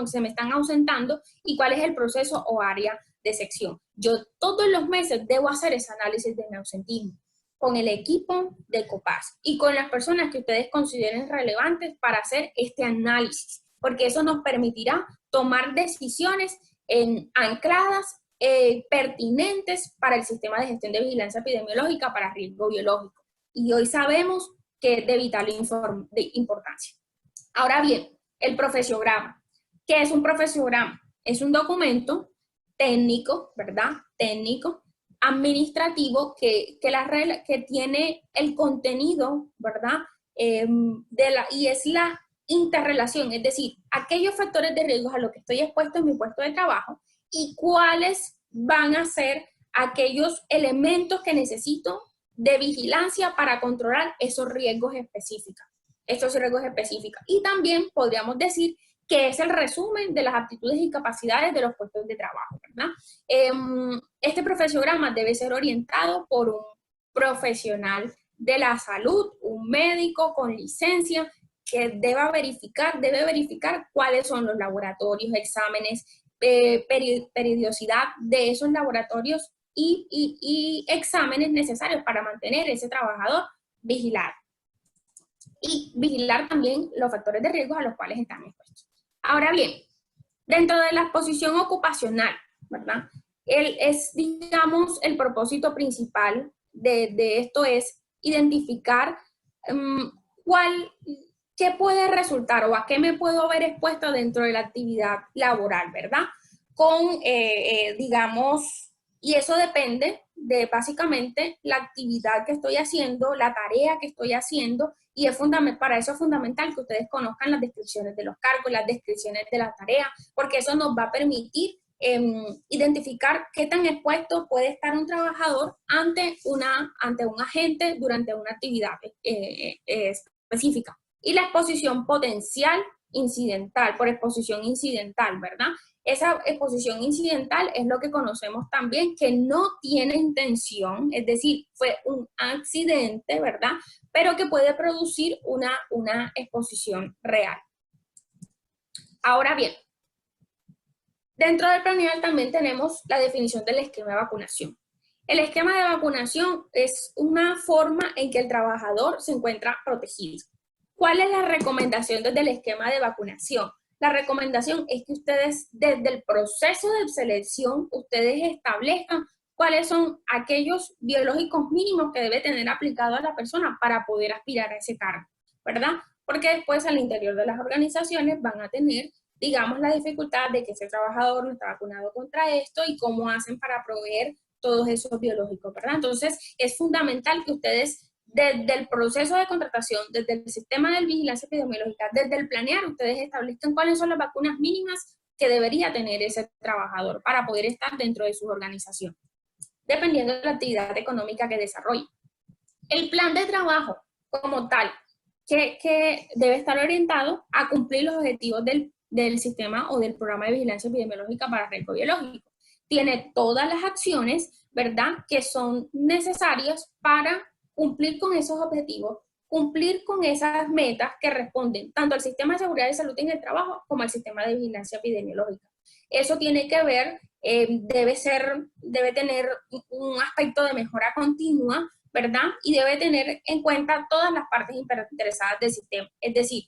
se me están ausentando? ¿Y cuál es el proceso o área de sección? Yo todos los meses debo hacer ese análisis de mi ausentismo con el equipo de COPAS y con las personas que ustedes consideren relevantes para hacer este análisis, porque eso nos permitirá tomar decisiones ancladas, pertinentes para el sistema de gestión de vigilancia epidemiológica para riesgo biológico. Y hoy sabemos que es de vital importancia. Ahora bien, el profesiograma. ¿Qué es un profesiograma? Es un documento técnico, ¿verdad? Técnico, administrativo, que tiene el contenido, ¿verdad? Y es la interrelación, es decir, aquellos factores de riesgo a los que estoy expuesto en mi puesto de trabajo y cuáles van a ser aquellos elementos que necesito de vigilancia para controlar esos riesgos específicos. Y también podríamos decir que es el resumen de las aptitudes y capacidades de los puestos de trabajo, ¿verdad? Este profesiograma debe ser orientado por un profesional de la salud, un médico con licencia, que debe verificar cuáles son los laboratorios, exámenes, periodicidad de esos laboratorios y exámenes necesarios para mantener ese trabajador vigilado. Y vigilar también los factores de riesgo a los cuales están expuestos. Ahora bien, dentro de la exposición ocupacional, ¿verdad? Digamos, el propósito principal de esto es identificar qué puede resultar o a qué me puedo ver expuesto dentro de la actividad laboral, ¿verdad? Digamos, y eso depende de básicamente la actividad que estoy haciendo, la tarea que estoy haciendo, y para eso es fundamental que ustedes conozcan las descripciones de los cargos, las descripciones de la tarea, porque eso nos va a permitir identificar qué tan expuesto puede estar un trabajador ante un agente durante una actividad específica. Y la exposición potencial incidental, por exposición incidental, ¿verdad? Esa exposición incidental es lo que conocemos también, que no tiene intención, es decir, fue un accidente, ¿verdad? Pero que puede producir una exposición real. Ahora bien, dentro del planeal también tenemos la definición del esquema de vacunación. El esquema de vacunación es una forma en que el trabajador se encuentra protegido. ¿Cuál es la recomendación desde el esquema de vacunación? La recomendación es que ustedes, desde el proceso de selección, ustedes establezcan cuáles son aquellos biológicos mínimos que debe tener aplicado a la persona para poder aspirar a ese cargo, ¿verdad? Porque después al interior de las organizaciones van a tener, digamos, la dificultad de que ese trabajador no está vacunado contra esto y cómo hacen para proveer todos esos biológicos, ¿verdad? Entonces, es fundamental que ustedes, desde el proceso de contratación, desde el sistema de vigilancia epidemiológica, desde el planear, ustedes establezcan cuáles son las vacunas mínimas que debería tener ese trabajador para poder estar dentro de su organización, dependiendo de la actividad económica que desarrolle. El plan de trabajo como tal, que debe estar orientado a cumplir los objetivos del del sistema o del programa de vigilancia epidemiológica para riesgo biológico. Tiene todas las acciones, ¿verdad?, que son necesarias para cumplir con esos objetivos, cumplir con esas metas que responden tanto al sistema de seguridad y salud en el trabajo como al sistema de vigilancia epidemiológica. Eso tiene que ver, debe tener un aspecto de mejora continua, ¿verdad? Y debe tener en cuenta todas las partes interesadas del sistema, es decir,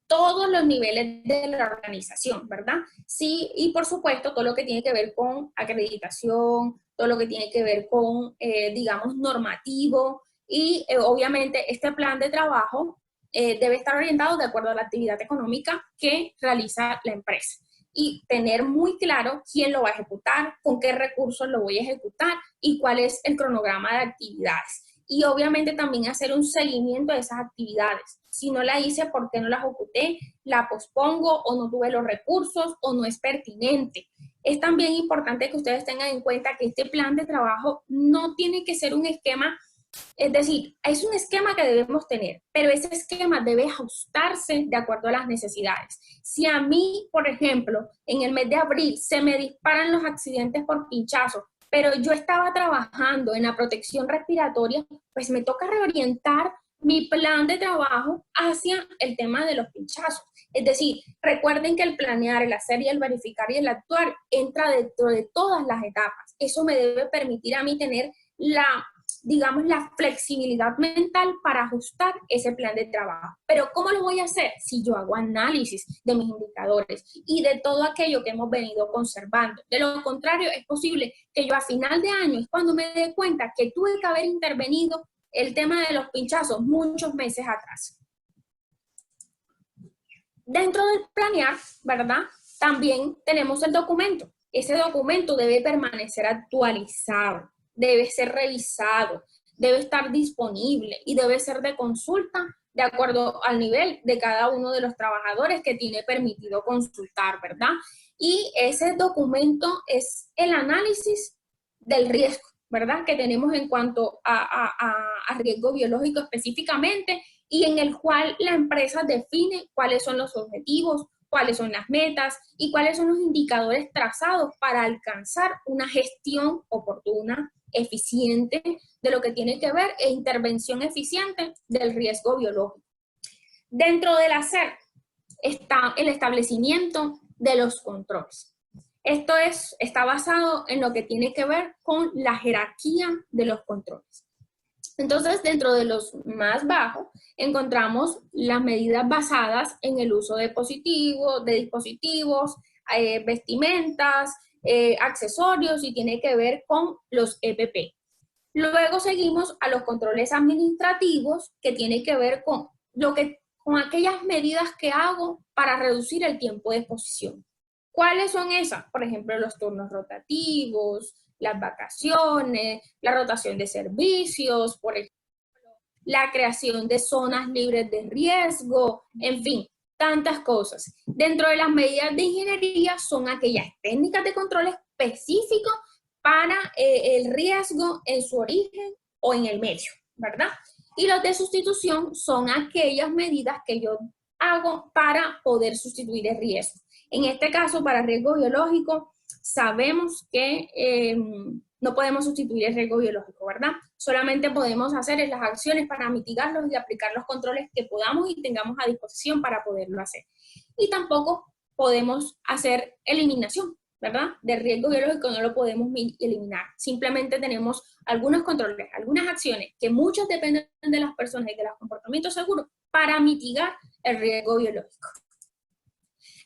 todos los niveles de la organización, ¿verdad? Sí, y por supuesto todo lo que tiene que ver con acreditación, todo lo que tiene que ver con, digamos, normativo, y obviamente este plan de trabajo debe estar orientado de acuerdo a la actividad económica que realiza la empresa y tener muy claro quién lo va a ejecutar, con qué recursos lo voy a ejecutar y cuál es el cronograma de actividades. Y obviamente también hacer un seguimiento de esas actividades. Si no la hice, ¿por qué no la ejecuté? ¿La pospongo o no tuve los recursos o no es pertinente? Es también importante que ustedes tengan en cuenta que este plan de trabajo no tiene que ser un esquema, es decir, es un esquema que debemos tener, pero ese esquema debe ajustarse de acuerdo a las necesidades. Si a mí, por ejemplo, en el mes de abril se me disparan los accidentes por pinchazo, pero yo estaba trabajando en la protección respiratoria, pues me toca reorientar mi plan de trabajo hacia el tema de los pinchazos. Es decir, recuerden que el planear, el hacer y el verificar y el actuar entra dentro de todas las etapas. Eso me debe permitir a mí tener digamos, la flexibilidad mental para ajustar ese plan de trabajo. Pero ¿cómo lo voy a hacer? Si yo hago análisis de mis indicadores y de todo aquello que hemos venido conservando. De lo contrario, es posible que yo a final de año es cuando me dé cuenta que tuve que haber intervenido el tema de los pinchazos muchos meses atrás. Dentro del planear, ¿verdad? También tenemos el documento. Ese documento debe permanecer actualizado, debe ser revisado, debe estar disponible y debe ser de consulta de acuerdo al nivel de cada uno de los trabajadores que tiene permitido consultar, ¿verdad? Y ese documento es el análisis del riesgo, ¿verdad?, que tenemos en cuanto a riesgo biológico específicamente, y en el cual la empresa define cuáles son los objetivos, cuáles son las metas y cuáles son los indicadores trazados para alcanzar una gestión oportuna, eficiente, de lo que tiene que ver e intervención eficiente del riesgo biológico. Dentro del hacer está el establecimiento de los controles. Esto está basado en lo que tiene que ver con la jerarquía de los controles. Entonces, dentro de los más bajos, encontramos las medidas basadas en el uso de dispositivos, vestimentas, accesorios, y tiene que ver con los EPP. Luego seguimos a los controles administrativos, que tiene que ver con aquellas medidas que hago para reducir el tiempo de exposición. ¿Cuáles son esas? Por ejemplo, los turnos rotativos, las vacaciones, la rotación de servicios, por ejemplo, la creación de zonas libres de riesgo, en fin, tantas cosas. Dentro de las medidas de ingeniería son aquellas técnicas de control específico para el riesgo en su origen o en el medio, ¿verdad? Y los de sustitución son aquellas medidas que yo hago para poder sustituir el riesgo. En este caso, para riesgo biológico, sabemos que no podemos sustituir el riesgo biológico, ¿verdad? Solamente podemos hacer las acciones para mitigarlos y aplicar los controles que podamos y tengamos a disposición para poderlo hacer. Y tampoco podemos hacer eliminación, ¿verdad? De riesgo biológico no lo podemos eliminar. Simplemente tenemos algunos controles, algunas acciones que muchos dependen de las personas y de los comportamientos seguros para mitigar el riesgo biológico.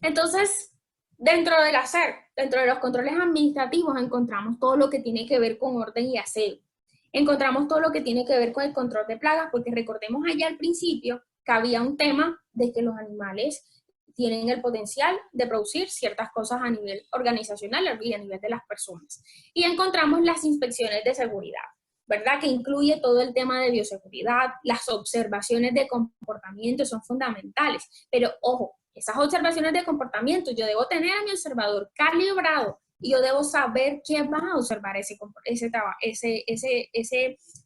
Entonces, dentro del hacer, dentro de los controles administrativos, encontramos todo lo que tiene que ver con orden y aseo. Encontramos todo lo que tiene que ver con el control de plagas, porque recordemos allá al principio que había un tema de que los animales tienen el potencial de producir ciertas cosas a nivel organizacional y a nivel de las personas. Y encontramos las inspecciones de seguridad, ¿verdad? Que incluye todo el tema de bioseguridad, las observaciones de comportamiento son fundamentales, pero ojo, esas observaciones de comportamiento, yo debo tener a mi observador calibrado y yo debo saber quién va a observar ese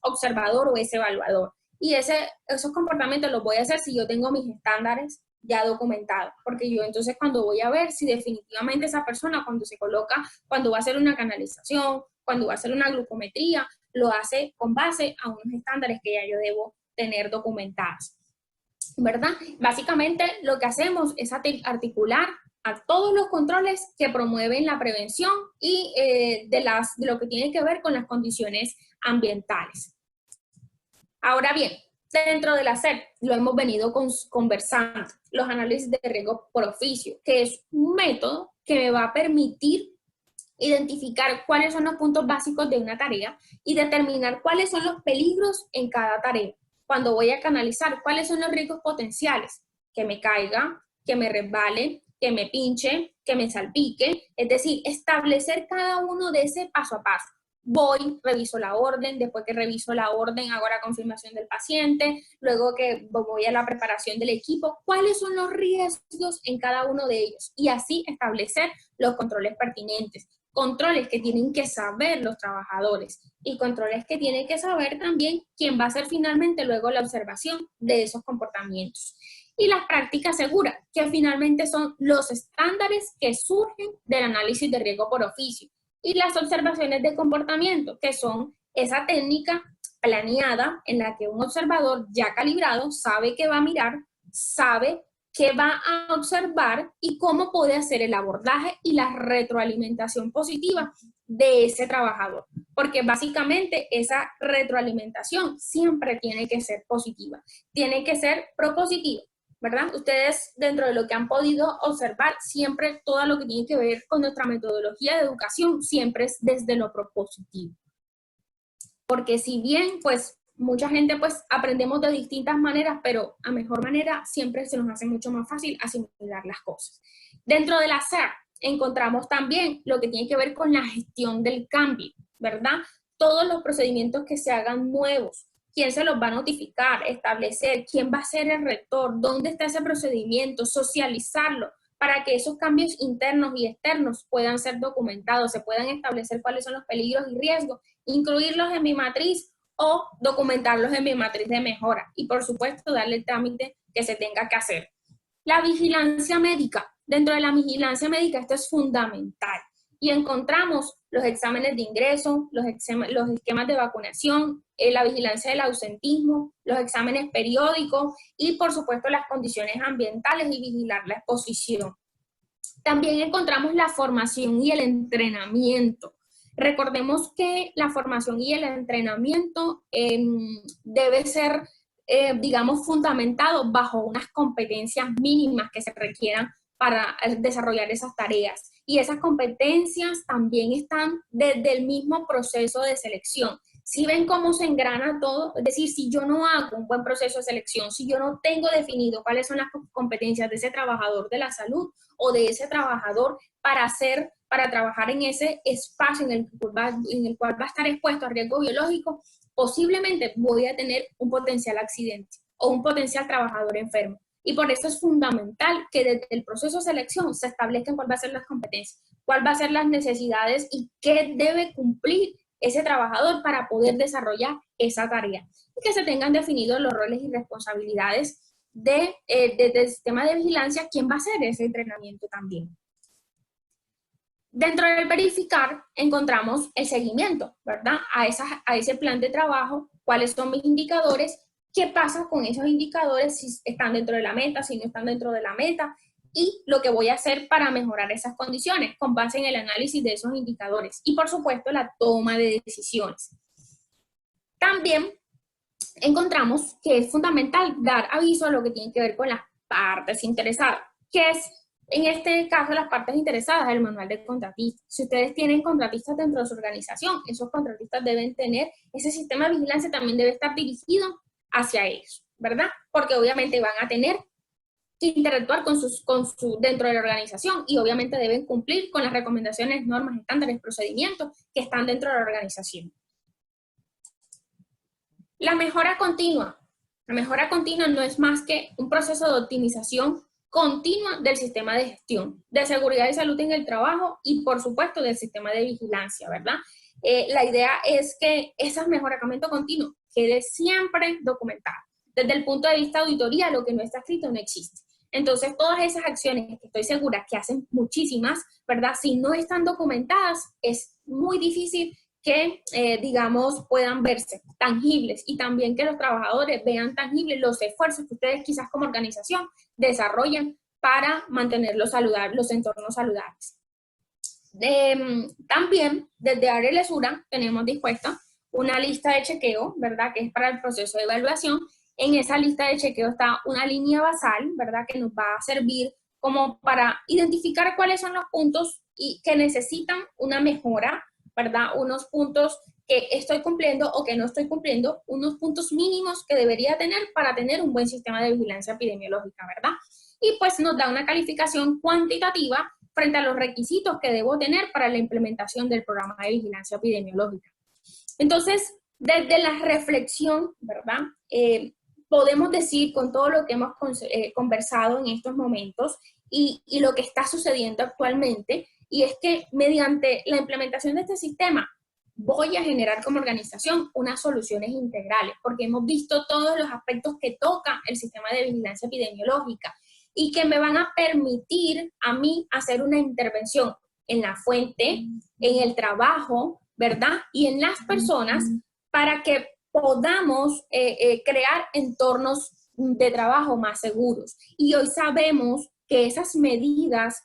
observador o ese evaluador. Y esos comportamientos los voy a hacer si yo tengo mis estándares ya documentado, porque yo entonces cuando voy a ver si definitivamente esa persona cuando se coloca, cuando va a hacer una canalización, cuando va a hacer una glucometría, lo hace con base a unos estándares que ya yo debo tener documentados, ¿verdad? Básicamente lo que hacemos es articular a todos los controles que promueven la prevención y de lo que tiene que ver con las condiciones ambientales. Ahora bien, dentro de la SEP lo hemos venido conversando, los análisis de riesgo por oficio, que es un método que me va a permitir identificar cuáles son los puntos básicos de una tarea y determinar cuáles son los peligros en cada tarea. Cuando voy a canalizar, cuáles son los riesgos potenciales, que me caiga, que me resbale, que me pinche, que me salpique, es decir, establecer cada uno de ese paso a paso. Voy, reviso la orden, después que reviso la orden hago la confirmación del paciente, luego que voy a la preparación del equipo, cuáles son los riesgos en cada uno de ellos y así establecer los controles pertinentes. Controles que tienen que saber los trabajadores y controles que tienen que saber también quién va a hacer finalmente luego la observación de esos comportamientos. Y las prácticas seguras, que finalmente son los estándares que surgen del análisis de riesgo por oficio. Y las observaciones de comportamiento, que son esa técnica planeada en la que un observador ya calibrado sabe qué va a mirar, sabe qué va a observar y cómo puede hacer el abordaje y la retroalimentación positiva de ese trabajador. Porque básicamente esa retroalimentación siempre tiene que ser positiva, tiene que ser propositiva, ¿verdad? Ustedes, dentro de lo que han podido observar, siempre todo lo que tiene que ver con nuestra metodología de educación siempre es desde lo propositivo. Porque si bien, pues, mucha gente, pues, aprendemos de distintas maneras, pero a mejor manera siempre se nos hace mucho más fácil asimilar las cosas. Dentro de la SER encontramos también lo que tiene que ver con la gestión del cambio, ¿verdad? Todos los procedimientos que se hagan nuevos, quién se los va a notificar, establecer quién va a ser el rector, dónde está ese procedimiento, socializarlo, para que esos cambios internos y externos puedan ser documentados, se puedan establecer cuáles son los peligros y riesgos, incluirlos en mi matriz o documentarlos en mi matriz de mejora y, por supuesto, darle el trámite que se tenga que hacer. La vigilancia médica. Dentro de la vigilancia médica esto es fundamental y encontramos los exámenes de ingreso, los esquemas de vacunación, la vigilancia del ausentismo, los exámenes periódicos y, por supuesto, las condiciones ambientales y vigilar la exposición. También encontramos la formación y el entrenamiento. Recordemos que la formación y el entrenamiento debe ser, digamos, fundamentado bajo unas competencias mínimas que se requieran para desarrollar esas tareas. Y esas competencias también están desde el mismo proceso de selección. Si ven cómo se engrana todo, es decir, si yo no hago un buen proceso de selección, si yo no tengo definido cuáles son las competencias de ese trabajador de la salud o de ese trabajador para trabajar en ese espacio en el cual va a estar expuesto a riesgo biológico, posiblemente voy a tener un potencial accidente o un potencial trabajador enfermo. Y por eso es fundamental que desde el proceso de selección se establezcan cuáles van a ser las competencias, cuáles van a ser las necesidades y qué debe cumplir ese trabajador para poder desarrollar esa tarea. Y que se tengan definidos los roles y responsabilidades desde el sistema de vigilancia, quién va a hacer ese entrenamiento también. Dentro del verificar encontramos el seguimiento, ¿verdad? A ese plan de trabajo, cuáles son mis indicadores, qué pasa con esos indicadores, si están dentro de la meta, si no están dentro de la meta, y lo que voy a hacer para mejorar esas condiciones con base en el análisis de esos indicadores. Y, por supuesto, la toma de decisiones. También encontramos que es fundamental dar aviso a lo que tiene que ver con las partes interesadas, que es, en este caso, las partes interesadas, el manual de contratistas. Si ustedes tienen contratistas dentro de su organización, esos contratistas deben tener, ese sistema de vigilancia también debe estar dirigido hacia ellos, ¿verdad? Porque obviamente van a tener que interactuar dentro de la organización y obviamente deben cumplir con las recomendaciones, normas, estándares, procedimientos que están dentro de la organización. La mejora continua. La mejora continua no es más que un proceso de optimización continua del sistema de gestión, de seguridad y salud en el trabajo y, por supuesto, del sistema de vigilancia, ¿verdad? La idea es que ese mejoramiento continuo quede siempre documentado. Desde el punto de vista de auditoría, lo que no está escrito no existe. Entonces, todas esas acciones que estoy segura que hacen muchísimas, ¿verdad? Si no están documentadas, es muy difícil que, digamos, puedan verse tangibles y también que los trabajadores vean tangibles los esfuerzos que ustedes quizás como organización desarrollan para mantener los entornos saludables. También, desde Área Lesura, tenemos dispuesta una lista de chequeo, ¿verdad? Que es para el proceso de evaluación. En esa lista de chequeo está una línea basal, ¿verdad? Que nos va a servir como para identificar cuáles son los puntos y que necesitan una mejora, ¿verdad? Unos puntos que estoy cumpliendo o que no estoy cumpliendo, unos puntos mínimos que debería tener para tener un buen sistema de vigilancia epidemiológica, ¿verdad? Y pues nos da una calificación cuantitativa frente a los requisitos que debo tener para la implementación del programa de vigilancia epidemiológica. Entonces, desde la reflexión, ¿verdad? Podemos decir con todo lo que hemos conversado en estos momentos y lo que está sucediendo actualmente, y es que mediante la implementación de este sistema voy a generar como organización unas soluciones integrales, porque hemos visto todos los aspectos que toca el sistema de vigilancia epidemiológica y que me van a permitir a mí hacer una intervención en la fuente, en el trabajo, ¿verdad? Y en las personas para que podamos crear entornos de trabajo más seguros. Y hoy sabemos que esas medidas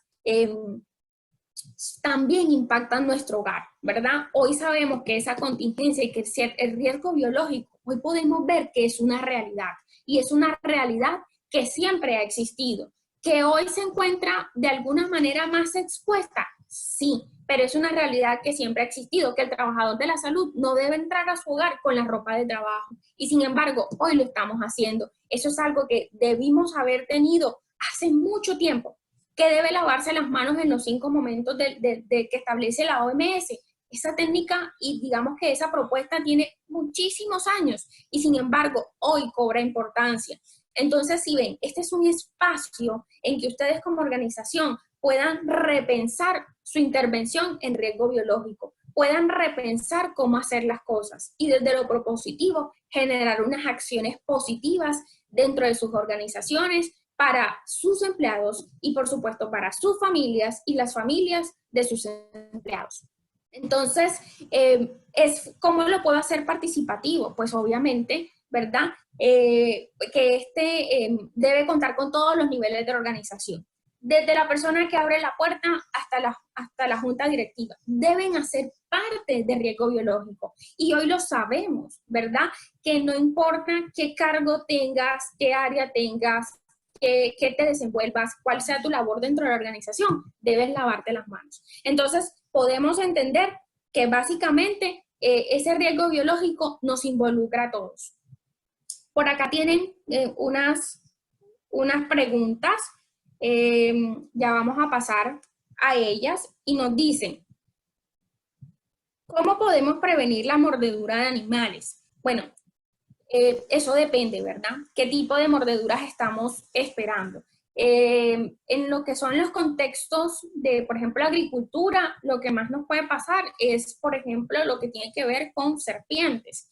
también impactan nuestro hogar, ¿verdad? Hoy sabemos que esa contingencia y que el riesgo biológico, hoy podemos ver que es una realidad. Y es una realidad que siempre ha existido. ¿Que hoy se encuentra de alguna manera más expuesta? Sí, pero es una realidad que siempre ha existido, que el trabajador de la salud no debe entrar a su hogar con la ropa de trabajo. Y sin embargo, hoy lo estamos haciendo. Eso es algo que debimos haber tenido hace mucho tiempo, que debe lavarse las manos en los 5 momentos de que establece la OMS. Esa técnica y digamos que esa propuesta tiene muchísimos años y sin embargo hoy cobra importancia. Entonces, si ven, este es un espacio en que ustedes como organización puedan repensar su intervención en riesgo biológico, puedan repensar cómo hacer las cosas y desde lo propositivo generar unas acciones positivas dentro de sus organizaciones para sus empleados y por supuesto para sus familias y las familias de sus empleados. Entonces, ¿cómo lo puedo hacer participativo? Pues obviamente, ¿verdad? Que debe contar con todos los niveles de la organización. Desde la persona que abre la puerta hasta la junta directiva. Deben hacer parte de riesgo biológico. Y hoy lo sabemos, ¿verdad? Que no importa qué cargo tengas, qué área tengas, que te desenvuelvas, cuál sea tu labor dentro de la organización, debes lavarte las manos. Entonces, podemos entender que básicamente ese riesgo biológico nos involucra a todos. Por acá tienen unas preguntas, ya vamos a pasar a ellas y nos dicen, ¿cómo podemos prevenir la mordedura de animales? Bueno, eso depende, ¿verdad? ¿Qué tipo de mordeduras estamos esperando? En lo que son los contextos de, por ejemplo, agricultura, lo que más nos puede pasar es, por ejemplo, lo que tiene que ver con serpientes.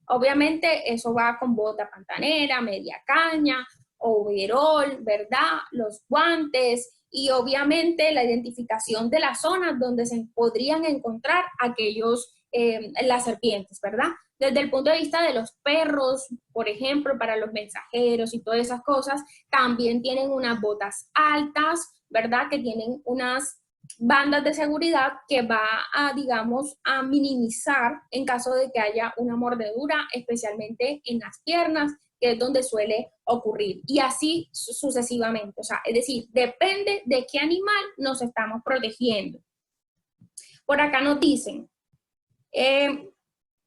Obviamente eso va con bota pantanera, media caña, overol, ¿verdad? Los guantes y obviamente la identificación de las zonas donde se podrían encontrar las serpientes, ¿verdad? Desde el punto de vista de los perros, por ejemplo, para los mensajeros y todas esas cosas, también tienen unas botas altas, ¿verdad? Que tienen unas bandas de seguridad que va a, digamos, a minimizar en caso de que haya una mordedura, especialmente en las piernas, que es donde suele ocurrir. Y así sucesivamente. O sea, es decir, depende de qué animal nos estamos protegiendo. Por acá nos dicen,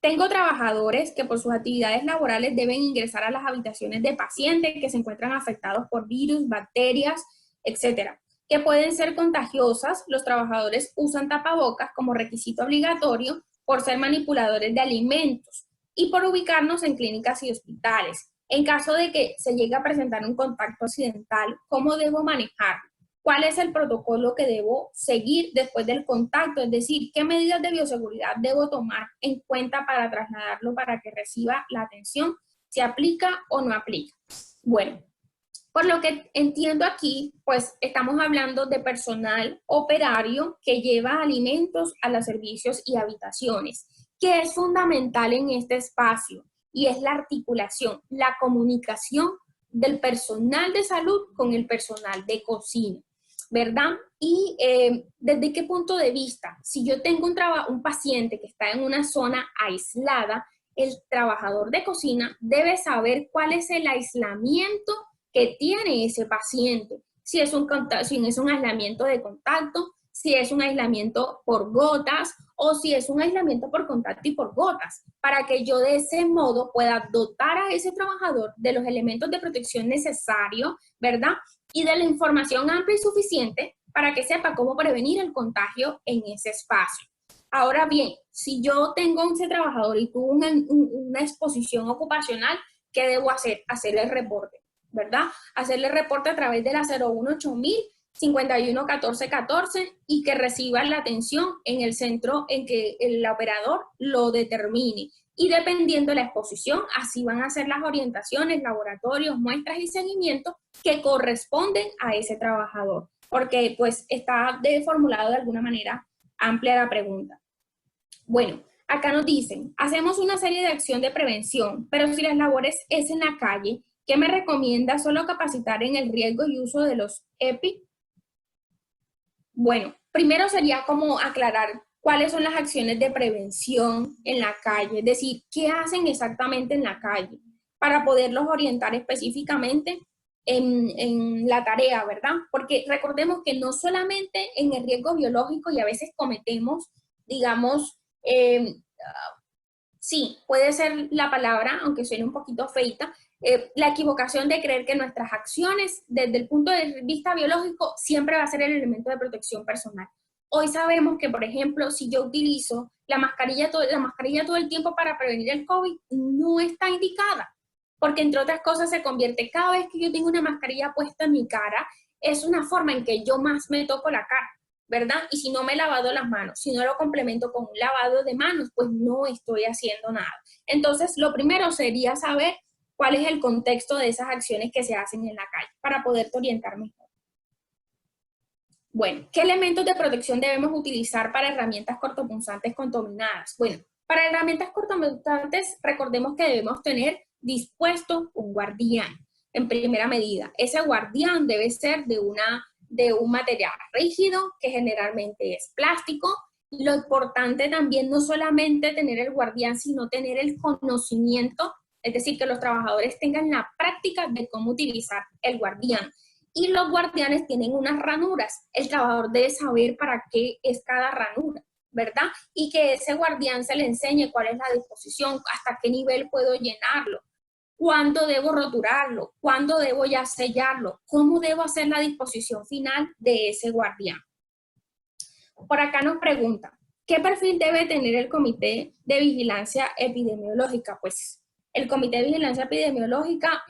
tengo trabajadores que por sus actividades laborales deben ingresar a las habitaciones de pacientes que se encuentran afectados por virus, bacterias, etcétera, que pueden ser contagiosas. Los trabajadores usan tapabocas como requisito obligatorio por ser manipuladores de alimentos y por ubicarnos en clínicas y hospitales. En caso de que se llegue a presentar un contacto accidental, ¿cómo debo manejarlo? ¿Cuál es el protocolo que debo seguir después del contacto? Es decir, ¿qué medidas de bioseguridad debo tomar en cuenta para trasladarlo para que reciba la atención? ¿Se aplica o no aplica? Bueno, Por lo que entiendo aquí, pues estamos hablando de personal operario que lleva alimentos a los servicios y habitaciones, que es fundamental en este espacio, y es la articulación, la comunicación del personal de salud con el personal de cocina, ¿verdad? Y ¿desde qué punto de vista? Si yo tengo un paciente que está en una zona aislada, el trabajador de cocina debe saber cuál es el aislamiento que tiene ese paciente, si es un aislamiento de contacto, si es un aislamiento por gotas o si es un aislamiento por contacto y por gotas, para que yo de ese modo pueda dotar a ese trabajador de los elementos de protección necesarios, ¿verdad? Y de la información amplia y suficiente para que sepa cómo prevenir el contagio en ese espacio. Ahora bien, si yo tengo a ese trabajador y tuvo una exposición ocupacional, ¿qué debo hacer? Hacerle el reporte, ¿verdad? Hacerle reporte a través de la 018.000, 511414 y que reciba la atención en el centro en que el operador lo determine. Y dependiendo de la exposición, así van a ser las orientaciones, laboratorios, muestras y seguimientos que corresponden a ese trabajador. Porque pues está formulado de alguna manera amplia la pregunta. Bueno, acá nos dicen, hacemos una serie de acción de prevención, pero si las labores es en la calle, ¿qué me recomienda? ¿Solo capacitar en el riesgo y uso de los EPI? Bueno, primero sería como aclarar cuáles son las acciones de prevención en la calle, es decir, qué hacen exactamente en la calle, para poderlos orientar específicamente en la tarea, ¿verdad? Porque recordemos que no solamente en el riesgo biológico y a veces cometemos, digamos, sí, puede ser la palabra, aunque suene un poquito feita, la equivocación de creer que nuestras acciones, desde el punto de vista biológico, siempre va a ser el elemento de protección personal. Hoy sabemos que, por ejemplo, si yo utilizo la mascarilla todo el tiempo para prevenir el COVID, no está indicada, porque entre otras cosas se convierte, cada vez que yo tengo una mascarilla puesta en mi cara, es una forma en que yo más me toco la cara, ¿verdad? Y si no me he lavado las manos, si no lo complemento con un lavado de manos, pues no estoy haciendo nada. Entonces, lo primero sería saber cuál es el contexto de esas acciones que se hacen en la calle para poderte orientar mejor. Bueno, ¿qué elementos de protección debemos utilizar para herramientas cortopunzantes contaminadas? Bueno, para herramientas cortopunzantes, recordemos que debemos tener dispuesto un guardián en primera medida. Ese guardián debe ser de un material rígido, que generalmente es plástico. Lo importante también no solamente tener el guardián, sino tener el conocimiento, es decir, que los trabajadores tengan la práctica de cómo utilizar el guardián. Y los guardianes tienen unas ranuras. El trabajador debe saber para qué es cada ranura, ¿verdad? Y que ese guardián se le enseñe cuál es la disposición, hasta qué nivel puedo llenarlo, cuándo debo roturarlo, cuándo debo ya sellarlo, cómo debo hacer la disposición final de ese guardián. Por acá nos preguntan, ¿qué perfil debe tener el Comité de Vigilancia Epidemiológica? Pues el Comité de Vigilancia Epidemiológica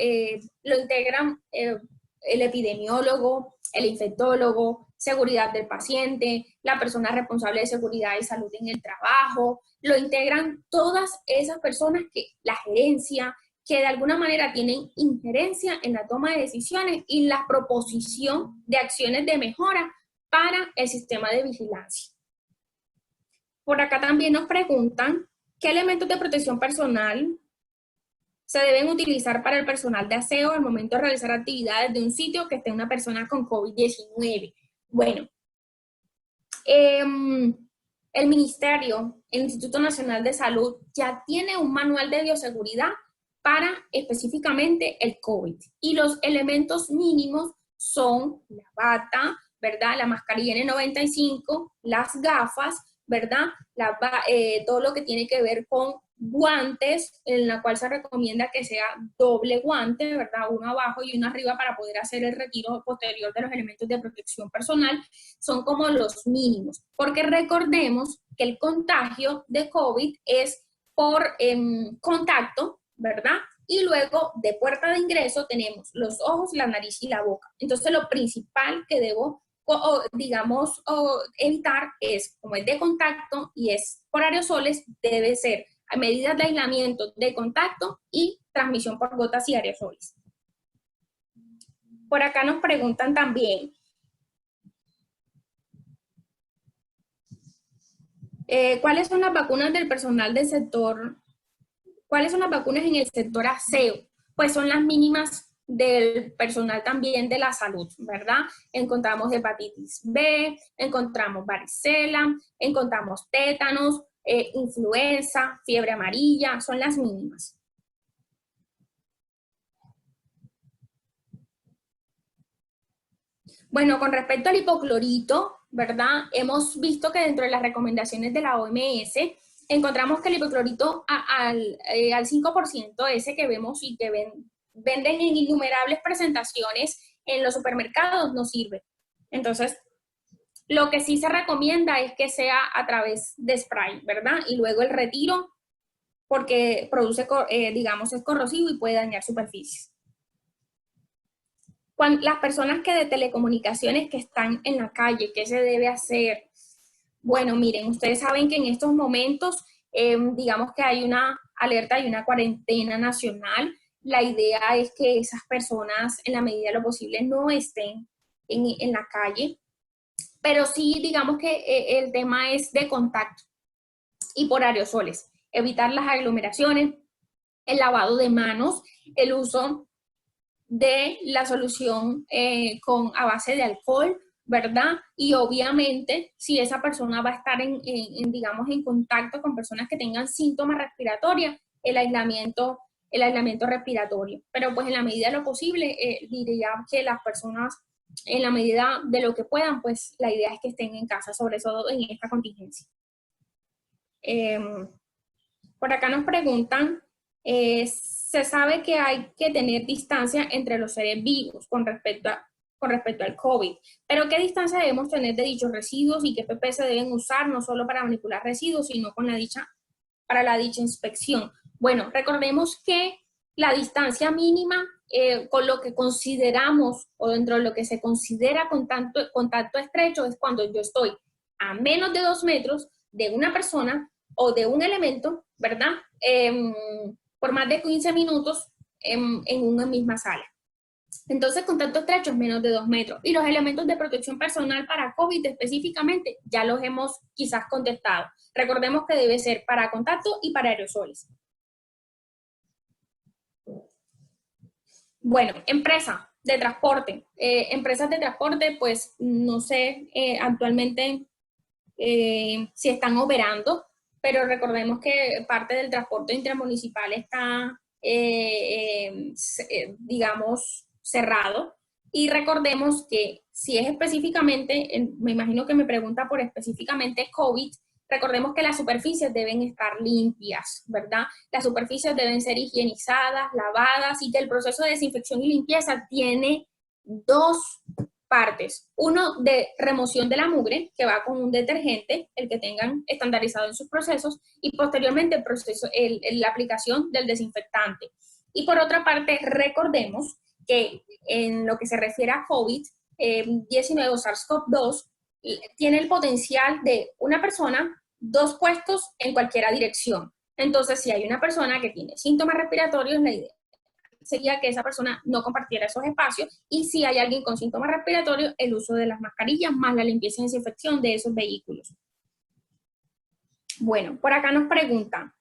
lo integran el epidemiólogo, el infectólogo, seguridad del paciente, la persona responsable de seguridad y salud en el trabajo, lo integran todas esas personas que la gerencia, que de alguna manera tienen injerencia en la toma de decisiones y la proposición de acciones de mejora para el sistema de vigilancia. Por acá también nos preguntan, ¿qué elementos de protección personal se deben utilizar para el personal de aseo al momento de realizar actividades de un sitio que esté una persona con COVID-19? Bueno, el Ministerio, el Instituto Nacional de Salud, ya tiene un manual de bioseguridad para específicamente el COVID. Y los elementos mínimos son la bata, ¿verdad? La mascarilla N95, las gafas, ¿verdad? Todo lo que tiene que ver con guantes, en la cual se recomienda que sea doble guante, ¿verdad? Uno abajo y uno arriba para poder hacer el retiro posterior de los elementos de protección personal, son como los mínimos, porque recordemos que el contagio de COVID es por contacto, ¿verdad? Y luego de puerta de ingreso tenemos los ojos, la nariz y la boca. Entonces lo principal que debo evitar es, como es de contacto y es por aerosoles, debe ser a medidas de aislamiento de contacto y transmisión por gotas y aerosoles. Por acá nos preguntan también, ¿cuáles son las vacunas del personal del sector? ¿Cuáles son las vacunas en el sector aseo? Pues son las mínimas del personal también de la salud, ¿verdad? Encontramos hepatitis B, encontramos varicela, encontramos tétanos, influenza, fiebre amarilla, son las mínimas. Bueno, con respecto al hipoclorito, ¿verdad? Hemos visto que dentro de las recomendaciones de la OMS encontramos que el hipoclorito al 5%, ese que vemos y que venden en innumerables presentaciones en los supermercados, no sirve. Entonces, lo que sí se recomienda es que sea a través de spray, ¿verdad? Y luego el retiro, porque produce, digamos, es corrosivo y puede dañar superficies. Las personas que de telecomunicaciones que están en la calle, ¿qué se debe hacer? Bueno, miren, ustedes saben que en estos momentos, digamos que hay una alerta y una cuarentena nacional. La idea es que esas personas, en la medida de lo posible, no estén en la calle, pero sí, digamos que el tema es de contacto y por aerosoles. Evitar las aglomeraciones, el lavado de manos, el uso de la solución a base de alcohol, ¿verdad? Y obviamente, si esa persona va a estar digamos, en contacto con personas que tengan síntomas respiratorios, el aislamiento respiratorio. Pero pues en la medida de lo posible, diría que las personas, en la medida de lo que puedan, pues la idea es que estén en casa, sobre todo en esta contingencia. Por acá nos preguntan, se sabe que hay que tener distancia entre los seres vivos con respecto al COVID, pero ¿qué distancia debemos tener de dichos residuos y qué PP se deben usar no solo para manipular residuos, sino para la dicha inspección? Bueno, recordemos que la distancia mínima con lo que consideramos o dentro de lo que se considera contacto estrecho es cuando yo estoy a menos de 2 metros de una persona o de un elemento, ¿verdad? Por más de 15 minutos en una misma sala. Entonces, contacto estrecho es menos de 2 metros. Y los elementos de protección personal para COVID específicamente ya los hemos quizás contestado. Recordemos que debe ser para contacto y para aerosoles. Bueno, empresas de transporte, pues no sé actualmente si están operando, pero recordemos que parte del transporte intermunicipal está, digamos, cerrado. Y recordemos que si es específicamente, me imagino que me pregunta por específicamente COVID, recordemos que las superficies deben estar limpias, ¿verdad? Las superficies deben ser higienizadas, lavadas y que el proceso de desinfección y limpieza tiene 2 partes. Uno de remoción de la mugre, que va con un detergente, el que tengan estandarizado en sus procesos, y posteriormente la aplicación del desinfectante. Y por otra parte, recordemos que en lo que se refiere a COVID-19 o SARS-CoV-2, tiene el potencial de una persona, 2 puestos en cualquiera dirección. Entonces, si hay una persona que tiene síntomas respiratorios, la idea sería que esa persona no compartiera esos espacios, y si hay alguien con síntomas respiratorios, el uso de las mascarillas más la limpieza y desinfección de esos vehículos. Bueno, por acá nos preguntan,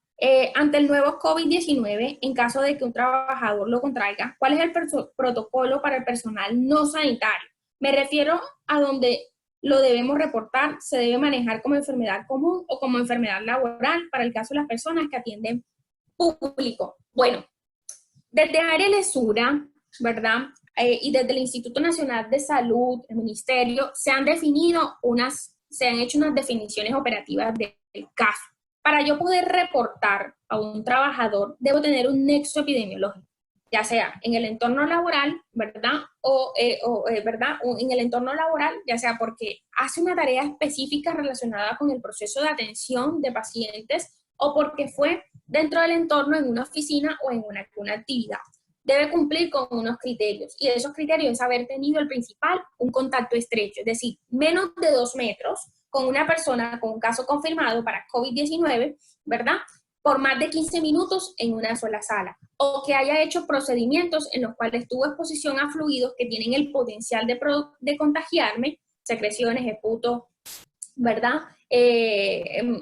ante el nuevo COVID-19, en caso de que un trabajador lo contraiga, ¿cuál es el protocolo para el personal no sanitario? Me refiero a donde lo debemos reportar, se debe manejar como enfermedad común o como enfermedad laboral para el caso de las personas que atienden público. Bueno, desde área Lesura, ¿verdad? Y desde el Instituto Nacional de Salud, el Ministerio, se han hecho unas definiciones operativas del caso. Para yo poder reportar a un trabajador, debo tener un nexo epidemiológico, ya sea en el entorno laboral, ¿verdad? ¿verdad? O en el entorno laboral, ya sea porque hace una tarea específica relacionada con el proceso de atención de pacientes o porque fue dentro del entorno en una oficina o en una actividad. Debe cumplir con unos criterios, y esos criterios es haber tenido el principal, un contacto estrecho, es decir, menos de 2 metros con una persona con un caso confirmado para COVID-19, ¿verdad? por más de 15 minutos en una sola sala, o que haya hecho procedimientos en los cuales tuvo exposición a fluidos que tienen el potencial de contagiarme, secreciones, esputo, ¿verdad?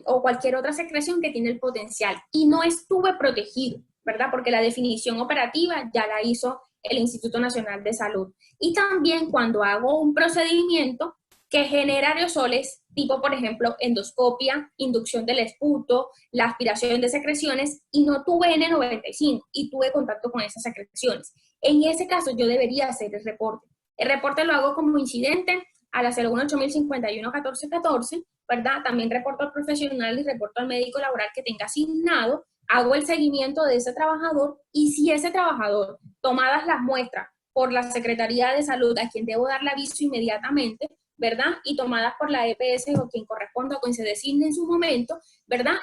O cualquier otra secreción que tiene el potencial, y no estuve protegido, ¿verdad? Porque la definición operativa ya la hizo el Instituto Nacional de Salud. Y también cuando hago un procedimiento que genera aerosoles, tipo, por ejemplo, endoscopia, inducción del esputo, la aspiración de secreciones, y no tuve N95 y tuve contacto con esas secreciones. En ese caso, yo debería hacer el reporte. El reporte lo hago como incidente a la 018.051.14.14, ¿verdad? También reporto al profesional y reporto al médico laboral que tenga asignado, hago el seguimiento de ese trabajador, y si ese trabajador, tomadas las muestras por la Secretaría de Salud, a quien debo darle aviso inmediatamente, ¿verdad? Y tomadas por la EPS o quien corresponda o quien se designe en su momento, ¿verdad?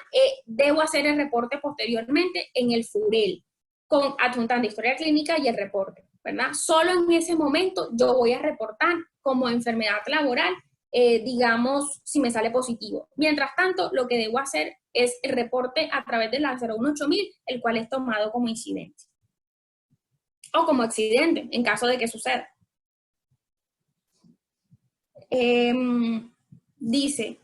Debo hacer el reporte posteriormente en el FUREL, con adjuntando historia clínica y el reporte, ¿verdad? Solo en ese momento yo voy a reportar como enfermedad laboral, digamos, si me sale positivo. Mientras tanto, lo que debo hacer es el reporte a través de la 018.000, el cual es tomado como incidente o como accidente, en caso de que suceda. Dice,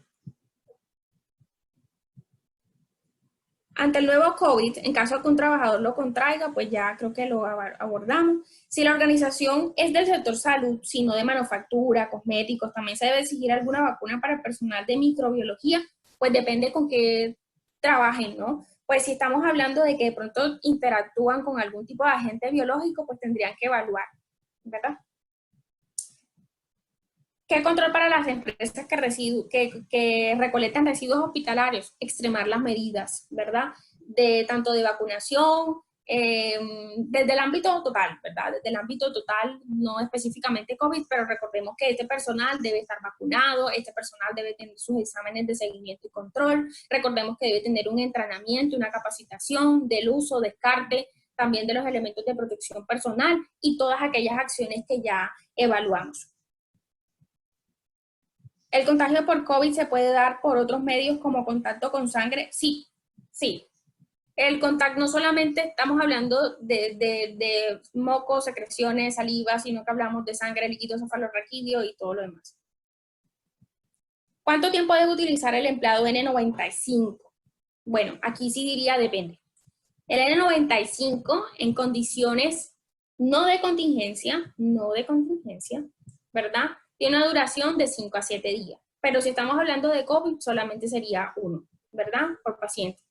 ante el nuevo COVID, en caso de que un trabajador lo contraiga, pues ya creo que lo abordamos. Si la organización es del sector salud, sino de manufactura, cosméticos, también se debe exigir alguna vacuna para el personal de microbiología, pues depende con qué trabajen, ¿no? Pues si estamos hablando de que de pronto interactúan con algún tipo de agente biológico, pues tendrían que evaluar, ¿verdad? ¿Qué control para las empresas que recolectan residuos hospitalarios? Extremar las medidas, ¿verdad? Tanto de vacunación, desde el ámbito total, ¿verdad? Desde el ámbito total, no específicamente COVID, pero recordemos que este personal debe estar vacunado, este personal debe tener sus exámenes de seguimiento y control, recordemos que debe tener un entrenamiento, una capacitación del uso, descarte, también de los elementos de protección personal y todas aquellas acciones que ya evaluamos. ¿El contagio por COVID se puede dar por otros medios como contacto con sangre? Sí, sí. El contacto, no solamente estamos hablando de mocos, secreciones, saliva, sino que hablamos de sangre, líquido cefalorraquídeo y todo lo demás. ¿Cuánto tiempo debe utilizar el empleado N95? Bueno, aquí sí diría depende. El N95 en condiciones no de contingencia, ¿verdad? Tiene una duración de 5 a 7 días. Pero si estamos hablando de COVID, solamente sería 1, ¿verdad? Por paciente.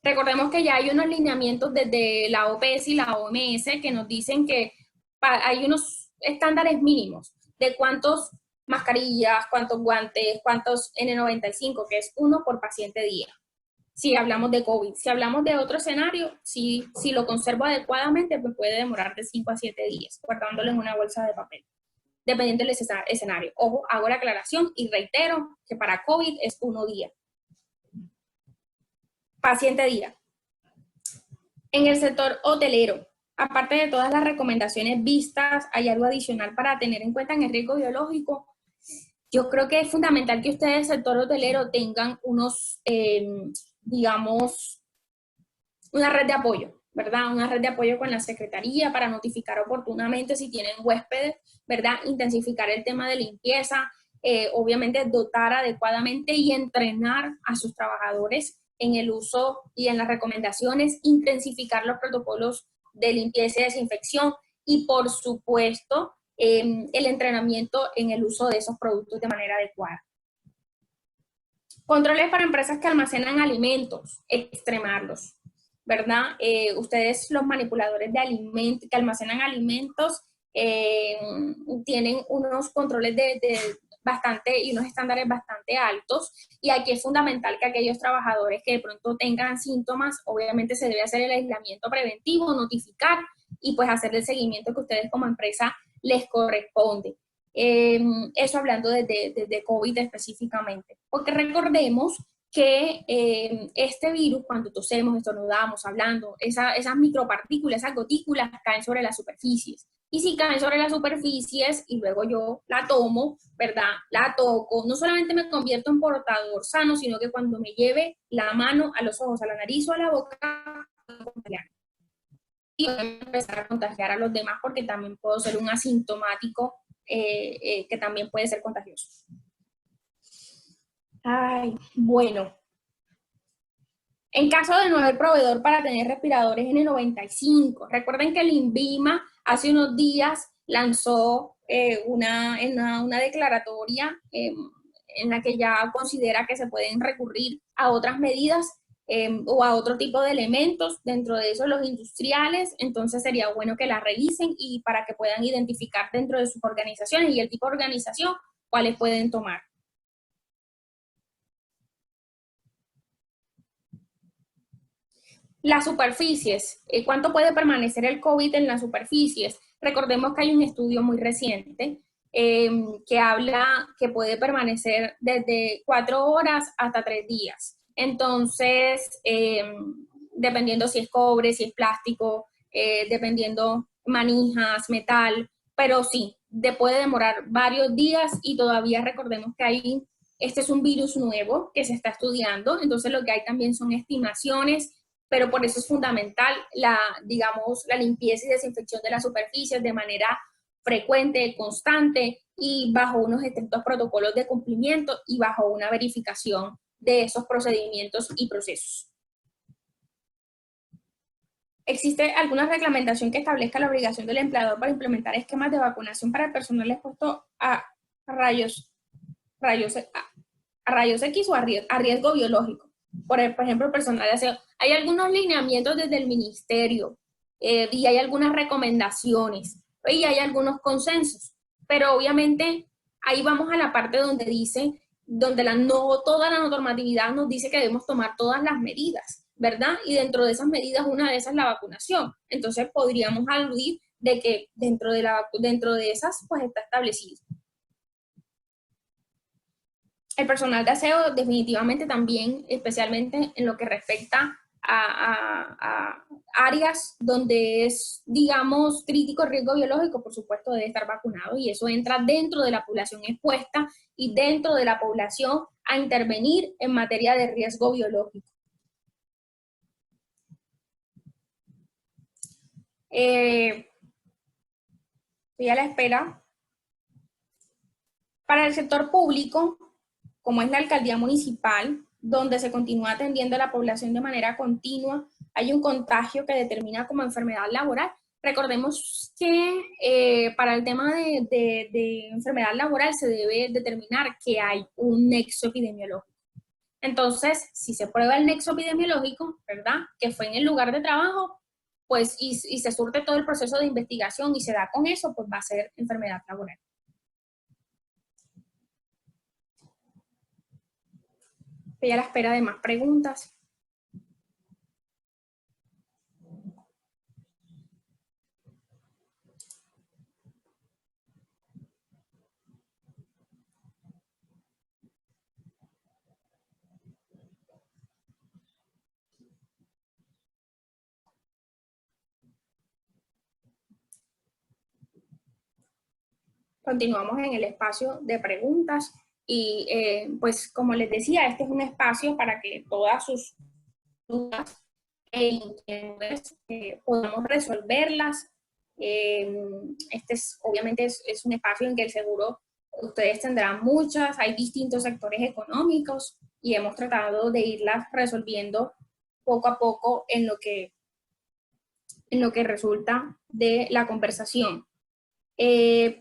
Recordemos que ya hay unos lineamientos desde la OPS y la OMS que nos dicen que hay unos estándares mínimos de cuántos mascarillas, cuántos guantes, cuántos N95, que es 1 por paciente día. Si hablamos de COVID. Si hablamos de otro escenario, si lo conservo adecuadamente, pues puede demorar de 5 a 7 días, guardándolo en una bolsa de papel, dependiendo del escenario. Ojo, hago la aclaración y reitero que para COVID es 1 día. Paciente día. En el sector hotelero, aparte de todas las recomendaciones vistas, ¿hay algo adicional para tener en cuenta en el riesgo biológico? Yo creo que es fundamental que ustedes, sector hotelero, tengan unos, digamos, una red de apoyo, ¿verdad? Una red de apoyo con la secretaría para notificar oportunamente si tienen huéspedes, ¿verdad? Intensificar el tema de limpieza, obviamente dotar adecuadamente y entrenar a sus trabajadores en el uso y en las recomendaciones, intensificar los protocolos de limpieza y desinfección y, por supuesto, el entrenamiento en el uso de esos productos de manera adecuada. Controles para empresas que almacenan alimentos, extremarlos, ¿verdad? Ustedes, los manipuladores de alimentos, que almacenan alimentos, tienen unos controles y unos estándares bastante altos, y aquí es fundamental que aquellos trabajadores que de pronto tengan síntomas, obviamente se debe hacer el aislamiento preventivo, notificar y pues hacer el seguimiento que ustedes como empresa les corresponde. Eso hablando de COVID específicamente, porque recordemos que este virus, cuando tosemos, estornudamos, hablando, esas micropartículas, esas gotículas caen sobre las superficies, Y si caen sobre las superficies y luego yo la tomo, ¿verdad? La toco, no solamente me convierto en portador sano, sino que cuando me lleve la mano a los ojos, a la nariz o a la boca, y voy a empezar a contagiar a los demás porque también puedo ser un asintomático que también puede ser contagioso. Ay, bueno. En caso de no haber proveedor para tener respiradores N95, recuerden que el INVIMA hace unos días lanzó una declaratoria en la que ya considera que se pueden recurrir a otras medidas o a otro tipo de elementos, dentro de eso los industriales. Entonces sería bueno que la revisen y para que puedan identificar dentro de sus organizaciones y el tipo de organización cuáles pueden tomar. Las superficies, ¿cuánto puede permanecer el COVID en las superficies? Recordemos que hay un estudio muy reciente que habla que puede permanecer desde 4 horas hasta 3 días. Entonces, dependiendo si es cobre, si es plástico, dependiendo manijas, metal, pero sí, puede demorar varios días y todavía recordemos que este es un virus nuevo que se está estudiando, entonces lo que hay también son estimaciones, pero por eso es fundamental digamos, la limpieza y desinfección de las superficies de manera frecuente, constante y bajo unos estrictos protocolos de cumplimiento y bajo una verificación de esos procedimientos y procesos. ¿Existe alguna reglamentación que establezca la obligación del empleador para implementar esquemas de vacunación para el personal expuesto a rayos X o a riesgo biológico? Por ejemplo, el personal de aseo. Hay algunos lineamientos desde el ministerio y hay algunas recomendaciones y hay algunos consensos, pero obviamente ahí vamos a la parte donde dice, no toda la normatividad nos dice que debemos tomar todas las medidas, ¿verdad? Y dentro de esas medidas, una de esas es la vacunación. Entonces podríamos aludir de que dentro de esas, pues está establecido. El personal de aseo definitivamente también, especialmente en lo que respecta a áreas donde es, digamos, crítico el riesgo biológico, por supuesto debe estar vacunado y eso entra dentro de la población expuesta y dentro de la población a intervenir en materia de riesgo biológico. Estoy a la espera. Para el sector público, como es la alcaldía municipal, donde se continúa atendiendo a la población de manera continua, hay un contagio que determina como enfermedad laboral. Recordemos que para el tema de enfermedad laboral se debe determinar que hay un nexo epidemiológico. Entonces, si se prueba el nexo epidemiológico, ¿verdad?, que fue en el lugar de trabajo, pues y se surte todo el proceso de investigación y se da con eso, pues va a ser enfermedad laboral. Estoy a la espera de más preguntas. Continuamos en el espacio de preguntas y pues como les decía, este es un espacio para que todas sus dudas e inquietudes podamos resolverlas. Obviamente es un espacio en que el seguro ustedes tendrán muchas, hay distintos sectores económicos y hemos tratado de irlas resolviendo poco a poco en lo que resulta de la conversación.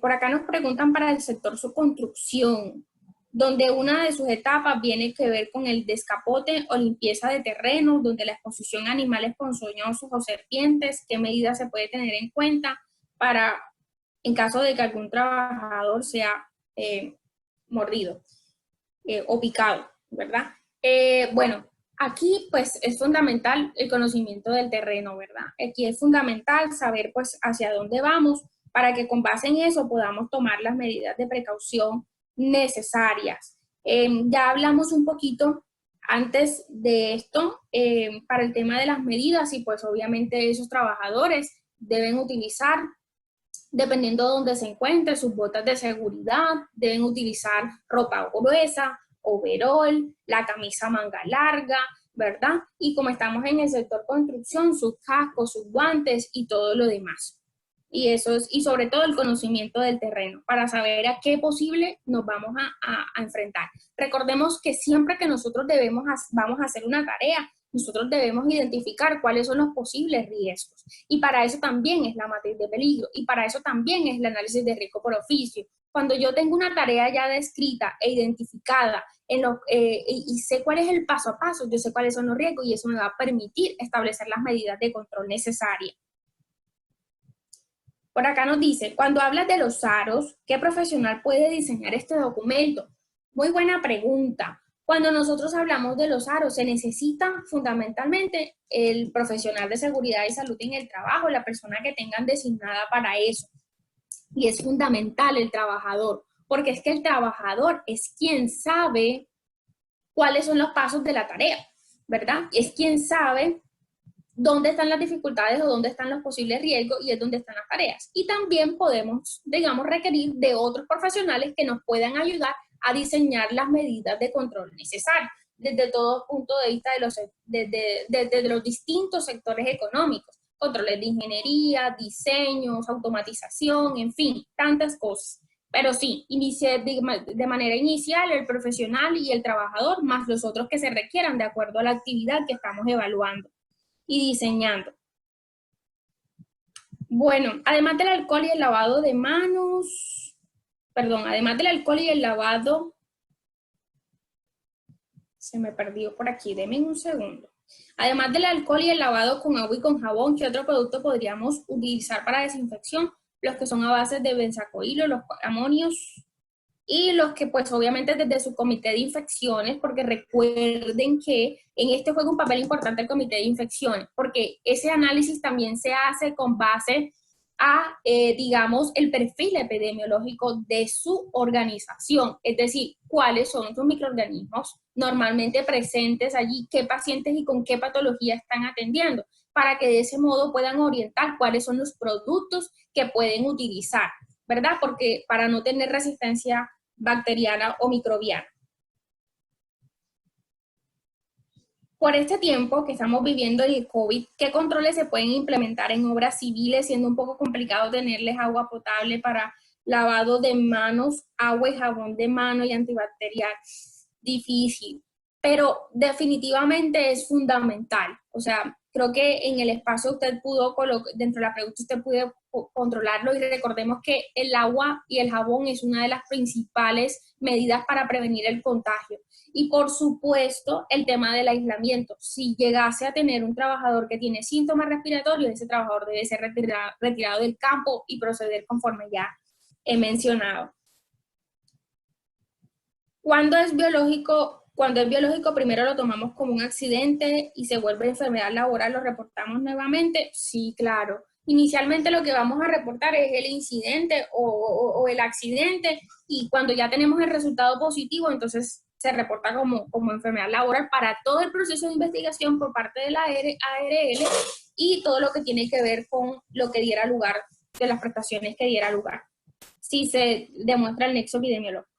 Por acá nos preguntan para el sector subconstrucción, donde una de sus etapas viene que ver con el descapote o limpieza de terrenos, donde la exposición a animales ponzoñosos o serpientes, qué medidas se puede tener en cuenta para, en caso de que algún trabajador sea mordido o picado, ¿verdad? Bueno, aquí pues es fundamental el conocimiento del terreno, ¿verdad? Aquí es fundamental saber pues hacia dónde vamos para que con base en eso podamos tomar las medidas de precaución necesarias. Ya hablamos un poquito antes de esto para el tema de las medidas y pues obviamente esos trabajadores deben utilizar dependiendo de dónde se encuentre, sus botas de seguridad, deben utilizar ropa gruesa, overol, la camisa manga larga, ¿verdad? Y como estamos en el sector construcción, sus cascos, sus guantes y todo lo demás. Y eso es, y sobre todo el conocimiento del terreno, para saber a qué posible nos vamos a enfrentar. Recordemos que siempre que nosotros vamos a hacer una tarea, nosotros debemos identificar cuáles son los posibles riesgos. Y para eso también es la matriz de peligro, y para eso también es el análisis de riesgo por oficio. Cuando yo tengo una tarea ya descrita e identificada y sé cuál es el paso a paso, yo sé cuáles son los riesgos y eso me va a permitir establecer las medidas de control necesarias. Por acá nos dice, cuando hablas de los aros, ¿qué profesional puede diseñar este documento? Muy buena pregunta. Cuando nosotros hablamos de los aros, se necesita fundamentalmente el profesional de seguridad y salud en el trabajo, la persona que tengan designada para eso. Y es fundamental el trabajador, porque es que el trabajador es quien sabe cuáles son los pasos de la tarea, ¿verdad? Es quien sabe dónde están las dificultades o dónde están los posibles riesgos y es donde están las tareas. Y también podemos, digamos, requerir de otros profesionales que nos puedan ayudar a diseñar las medidas de control necesarias desde todo punto de vista de los distintos sectores económicos, controles de ingeniería, diseños, automatización, en fin, tantas cosas. Pero sí, de manera inicial el profesional y el trabajador, más los otros que se requieran de acuerdo a la actividad que estamos evaluando y diseñando. Bueno, además del alcohol y el lavado de manos, además del alcohol y el lavado, se me perdió por aquí, denme un segundo. Además del alcohol y el lavado con agua y con jabón, ¿qué otro producto podríamos utilizar para desinfección? Los que son a base de benzacoilo, los amonios, y los que pues obviamente desde su comité de infecciones, porque recuerden que en este juega un papel importante el comité de infecciones, porque ese análisis también se hace con base a, digamos, el perfil epidemiológico de su organización, es decir, cuáles son sus microorganismos normalmente presentes allí, qué pacientes y con qué patología están atendiendo, para que de ese modo puedan orientar cuáles son los productos que pueden utilizar, ¿verdad? Porque para no tener resistencia bacteriana o microbiana. Por este tiempo que estamos viviendo el COVID, ¿qué controles se pueden implementar en obras civiles, siendo un poco complicado tenerles agua potable para lavado de manos, agua y jabón de mano y antibacterial? Difícil, pero definitivamente es fundamental. O sea, creo que en el espacio usted pudo colocar, dentro de la pregunta usted pudo controlarlo y recordemos que el agua y el jabón es una de las principales medidas para prevenir el contagio. Y por supuesto, el tema del aislamiento. Si llegase a tener un trabajador que tiene síntomas respiratorios, ese trabajador debe ser retirado del campo y proceder conforme ya he mencionado. Cuando es biológico, primero lo tomamos como un accidente y se vuelve enfermedad laboral, ¿lo reportamos nuevamente? Sí, claro. Inicialmente lo que vamos a reportar es el incidente o el accidente y cuando ya tenemos el resultado positivo, entonces se reporta como enfermedad laboral para todo el proceso de investigación por parte de la ARL y todo lo que tiene que ver con lo que diera lugar, de las prestaciones que diera lugar, si se demuestra el nexo epidemiológico.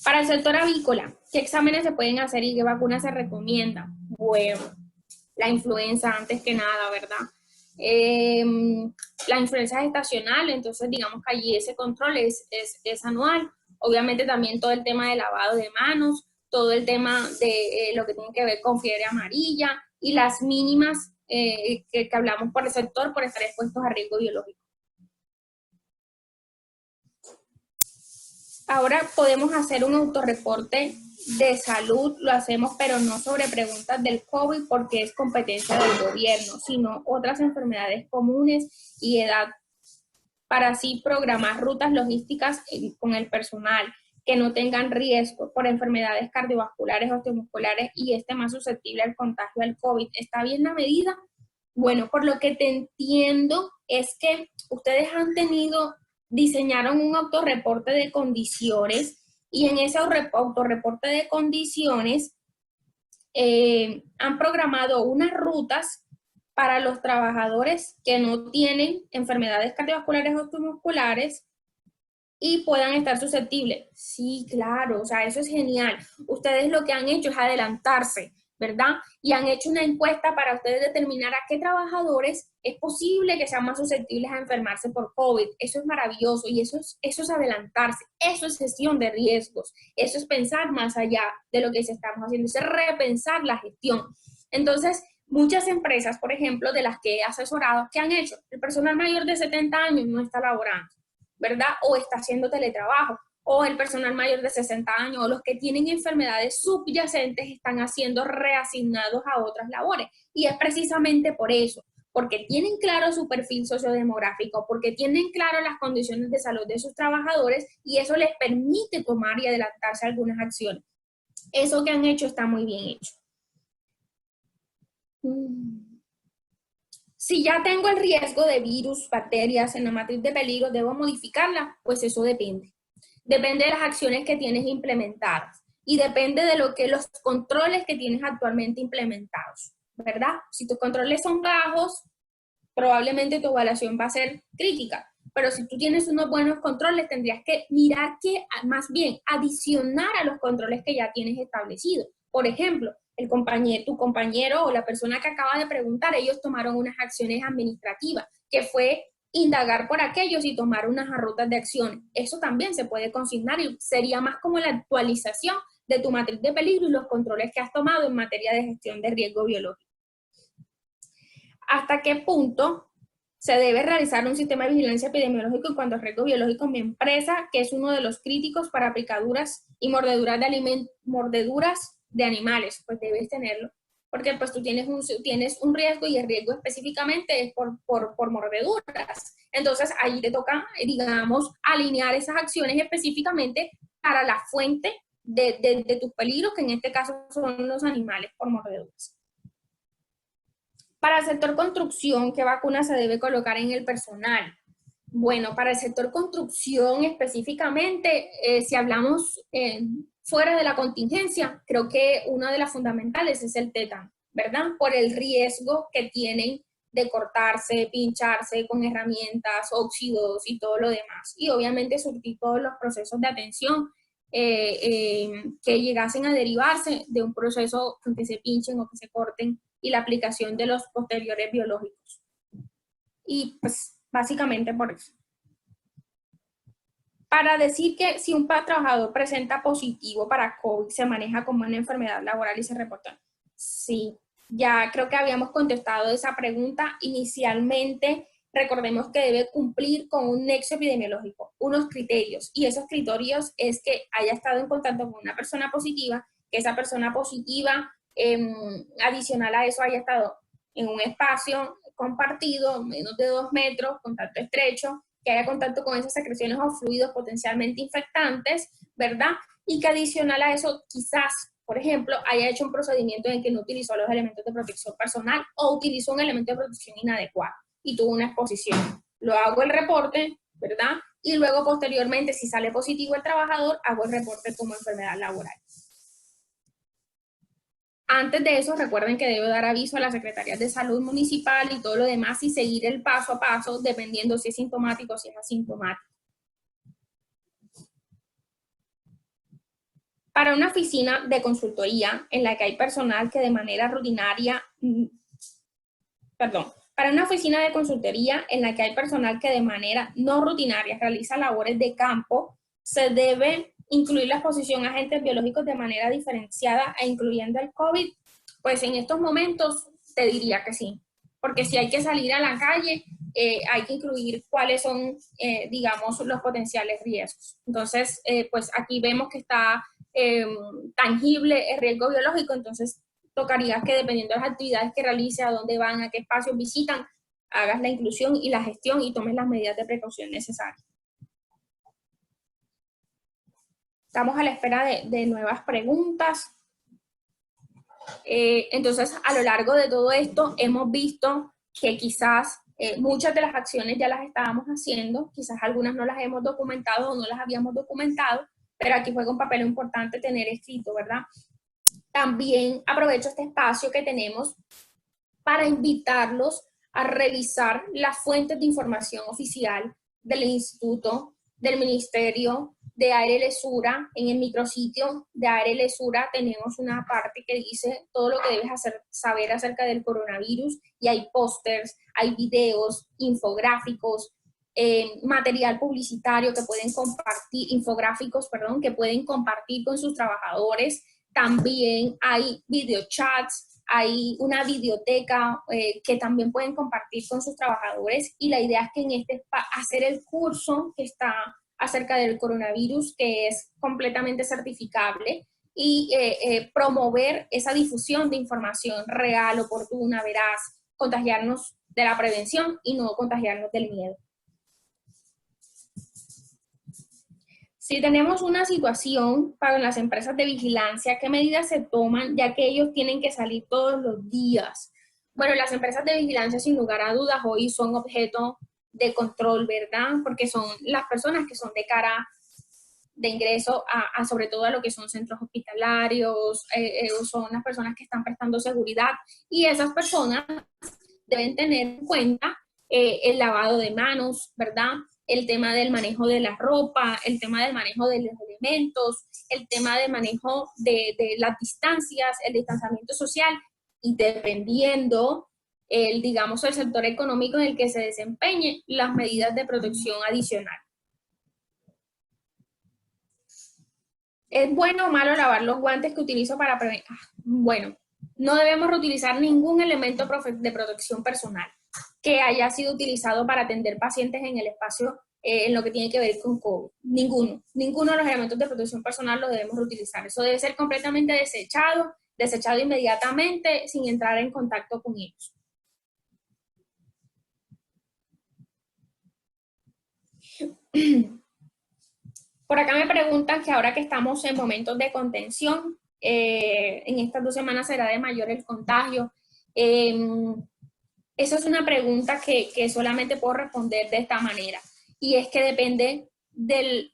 Para el sector avícola, ¿qué exámenes se pueden hacer y qué vacunas se recomiendan? Bueno, la influenza antes que nada, ¿verdad? La influenza es estacional, entonces digamos que allí ese control es anual. Obviamente también todo el tema de lavado de manos, todo el tema de lo que tiene que ver con fiebre amarilla y las mínimas que hablamos por el sector por estar expuestos a riesgo biológico. Ahora podemos hacer un autorreporte de salud, lo hacemos pero no sobre preguntas del COVID porque es competencia del gobierno, sino otras enfermedades comunes y edad, para así programar rutas logísticas con el personal que no tengan riesgo por enfermedades cardiovasculares, osteomusculares y más susceptible al contagio del COVID. ¿Está bien la medida? Bueno, por lo que te entiendo es que ustedes diseñaron un autorreporte de condiciones y en ese autorreporte de condiciones han programado unas rutas para los trabajadores que no tienen enfermedades cardiovasculares o musculares y puedan estar susceptibles. Sí, claro, o sea, eso es genial. Ustedes lo que han hecho es adelantarse, ¿verdad? Y han hecho una encuesta para ustedes determinar a qué trabajadores es posible que sean más susceptibles a enfermarse por COVID. Eso es maravilloso y eso es adelantarse, eso es gestión de riesgos, eso es pensar más allá de lo que se estamos haciendo, es repensar la gestión. Entonces, muchas empresas, por ejemplo, de las que he asesorado, ¿qué han hecho? El personal mayor de 70 años no está laborando, ¿verdad? O está haciendo teletrabajo, o el personal mayor de 60 años, o los que tienen enfermedades subyacentes están siendo reasignados a otras labores. Y es precisamente por eso, porque tienen claro su perfil sociodemográfico, porque tienen claro las condiciones de salud de sus trabajadores y eso les permite tomar y adelantarse a algunas acciones. Eso que han hecho está muy bien hecho. Si ya tengo el riesgo de virus, bacterias en la matriz de peligro, ¿debo modificarla? Pues eso depende. Depende de las acciones que tienes implementadas y depende de los controles que tienes actualmente implementados, ¿verdad? Si tus controles son bajos, probablemente tu evaluación va a ser crítica, pero si tú tienes unos buenos controles, tendrías que mirar que más bien adicionar a los controles que ya tienes establecidos. Por ejemplo, tu compañero o la persona que acaba de preguntar, ellos tomaron unas acciones administrativas, que fue indagar por aquellos y tomar unas rutas de acción. Eso también se puede consignar y sería más como la actualización de tu matriz de peligro y los controles que has tomado en materia de gestión de riesgo biológico. ¿Hasta qué punto se debe realizar un sistema de vigilancia epidemiológico en cuanto a riesgo biológico en mi empresa, que es uno de los críticos para picaduras y mordeduras de animales? Pues debes tenerlo, porque pues tú tienes un riesgo y el riesgo específicamente es por mordeduras. Entonces ahí te toca, digamos, alinear esas acciones específicamente para la fuente de tus peligros, que en este caso son los animales por mordeduras. Para el sector construcción, ¿qué vacuna se debe colocar en el personal? Bueno, para el sector construcción específicamente, si hablamos fuera de la contingencia, creo que una de las fundamentales es el tétano, ¿verdad? Por el riesgo que tienen de cortarse, pincharse con herramientas, óxidos y todo lo demás. Y obviamente surtir todos los procesos de atención que llegasen a derivarse de un proceso en que se pinchen o que se corten y la aplicación de los posteriores biológicos. Y pues básicamente por eso. Para decir que si un trabajador presenta positivo para COVID, se maneja como una enfermedad laboral y se reporta. Sí, ya creo que habíamos contestado esa pregunta inicialmente. Recordemos que debe cumplir con un nexo epidemiológico, unos criterios, y esos criterios es que haya estado en contacto con una persona positiva, que esa persona positiva, adicional a eso, haya estado en un espacio compartido, menos de 2 metros, contacto estrecho, que haya contacto con esas secreciones o fluidos potencialmente infectantes, ¿verdad? Y que adicional a eso, quizás, por ejemplo, haya hecho un procedimiento en el que no utilizó los elementos de protección personal o utilizó un elemento de protección inadecuado y tuvo una exposición. Lo hago el reporte, ¿verdad? Y luego, posteriormente, si sale positivo el trabajador, hago el reporte como enfermedad laboral. Antes de eso, recuerden que debo dar aviso a las secretarías de salud municipal y todo lo demás y seguir el paso a paso dependiendo si es sintomático o si es asintomático. Para una oficina de consultoría en la que hay personal que de manera rutinaria, para una oficina de consultoría en la que hay personal que de manera no rutinaria realiza labores de campo, se debe incluir la exposición a agentes biológicos de manera diferenciada e incluyendo el COVID. Pues en estos momentos te diría que sí, porque si hay que salir a la calle, hay que incluir cuáles son, digamos, los potenciales riesgos. Entonces, pues aquí vemos que está tangible el riesgo biológico, entonces tocaría que dependiendo de las actividades que realice, a dónde van, a qué espacios visitan, hagas la inclusión y la gestión y tomes las medidas de precaución necesarias. Estamos a la espera de nuevas preguntas. Entonces, a lo largo de todo esto, hemos visto que quizás muchas de las acciones ya las estábamos haciendo, quizás algunas no las hemos documentado o no las habíamos documentado, pero aquí juega un papel importante tener escrito, ¿verdad? También aprovecho este espacio que tenemos para invitarlos a revisar las fuentes de información oficial del instituto, del ministerio de ARL Sura. En el micrositio de ARL Sura tenemos una parte que dice todo lo que debes saber acerca del coronavirus, y hay pósters, hay videos, infográficos, material publicitario que pueden compartir, infográficos, perdón, que pueden compartir con sus trabajadores. También hay videochats, hay una videoteca que también pueden compartir con sus trabajadores, y la idea es que en hacer el curso que está acerca del coronavirus, que es completamente certificable, y promover esa difusión de información real, oportuna, veraz, contagiarnos de la prevención y no contagiarnos del miedo. Si tenemos una situación para las empresas de vigilancia, ¿qué medidas se toman, ya que ellos tienen que salir todos los días? Bueno, las empresas de vigilancia, sin lugar a dudas, hoy son objeto de control, ¿verdad? Porque son las personas que son de cara de ingreso sobre todo a lo que son centros hospitalarios, son las personas que están prestando seguridad, y esas personas deben tener en cuenta el lavado de manos, ¿verdad? El tema del manejo de la ropa, el tema del manejo de los elementos, el tema del manejo de las distancias, el distanciamiento social, y dependiendo digamos, el sector económico en el que se desempeñe, las medidas de protección adicional. ¿Es bueno o malo lavar los guantes que utilizo para prevenir? Bueno, no debemos reutilizar ningún elemento de protección personal que haya sido utilizado para atender pacientes en el espacio en lo que tiene que ver con COVID. Ninguno de los elementos de protección personal los debemos reutilizar. Eso debe ser completamente desechado inmediatamente sin entrar en contacto con ellos. Por acá me preguntan que ahora que estamos en momentos de contención, en estas 2 semanas será de mayor el contagio. Esa es una pregunta que solamente puedo responder de esta manera, y es que depende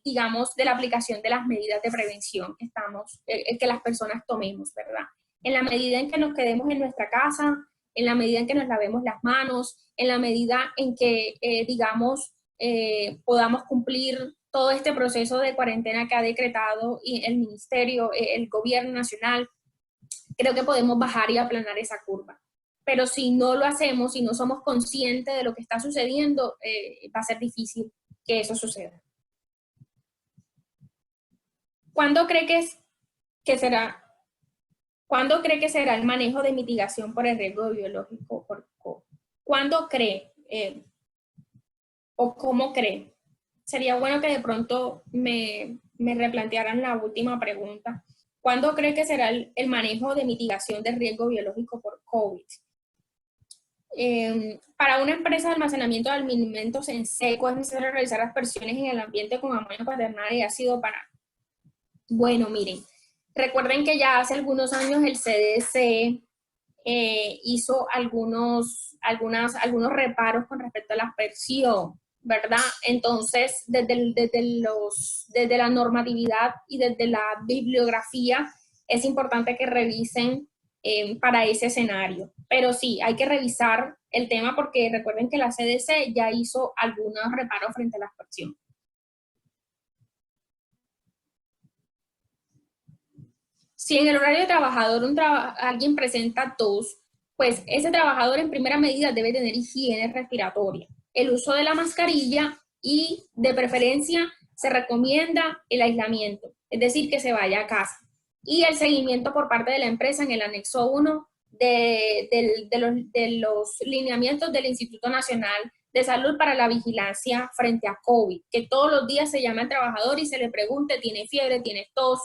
digamos, de la aplicación de las medidas de prevención que las personas tomemos, ¿verdad? En la medida en que nos quedemos en nuestra casa, en la medida en que nos lavemos las manos, en la medida en que, digamos, podamos cumplir todo este proceso de cuarentena que ha decretado el ministerio, el gobierno nacional, creo que podemos bajar y aplanar esa curva. Pero si no lo hacemos, si no somos conscientes de lo que está sucediendo, va a ser difícil que eso suceda. ¿Cuándo cree que será el manejo de mitigación por el riesgo biológico por COVID? ¿Cuándo cree o cómo cree? Sería bueno que de pronto me replantearan la última pregunta. ¿Cuándo cree que será el manejo de mitigación del riesgo biológico por COVID? Para una empresa de almacenamiento de alimentos en seco es necesario realizar aspersiones en el ambiente con amonio cuaternario y ácido para... Bueno, miren, recuerden que ya hace algunos años el CDC hizo algunos reparos con respecto a la aspersión, ¿verdad? Entonces, desde la normatividad y desde la bibliografía, es importante que revisen para ese escenario. Pero sí, hay que revisar el tema porque recuerden que la CDC ya hizo algunos reparos frente a la aspersión. Si en el horario de trabajador alguien presenta tos, pues ese trabajador en primera medida debe tener higiene respiratoria, el uso de la mascarilla y de preferencia se recomienda el aislamiento, es decir, que se vaya a casa. Y el seguimiento por parte de la empresa en el anexo 1 de los lineamientos del Instituto Nacional de Salud para la vigilancia frente a COVID, que todos los días se llama al trabajador y se le pregunte, ¿tiene fiebre, tiene tos,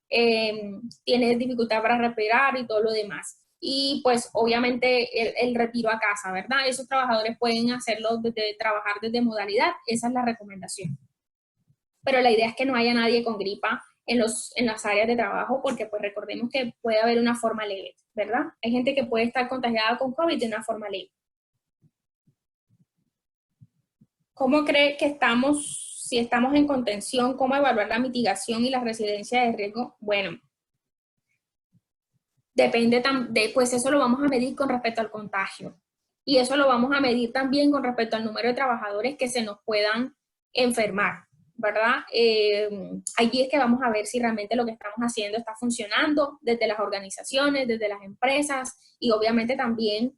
tiene dificultad para respirar y todo lo demás? Y pues obviamente el retiro a casa, ¿verdad? Esos trabajadores pueden hacerlo trabajar desde modalidad, esa es la recomendación. Pero la idea es que no haya nadie con gripa en las áreas de trabajo, porque pues recordemos que puede haber una forma leve, ¿verdad? Hay gente que puede estar contagiada con COVID de una forma leve. ¿Cómo cree que estamos, si estamos en contención, cómo evaluar la mitigación y la residencia de riesgo? Bueno, Depende pues eso lo vamos a medir con respecto al contagio. Y eso lo vamos a medir también con respecto al número de trabajadores que se nos puedan enfermar, ¿verdad? Allí es que vamos a ver si realmente lo que estamos haciendo está funcionando desde las organizaciones, desde las empresas y obviamente también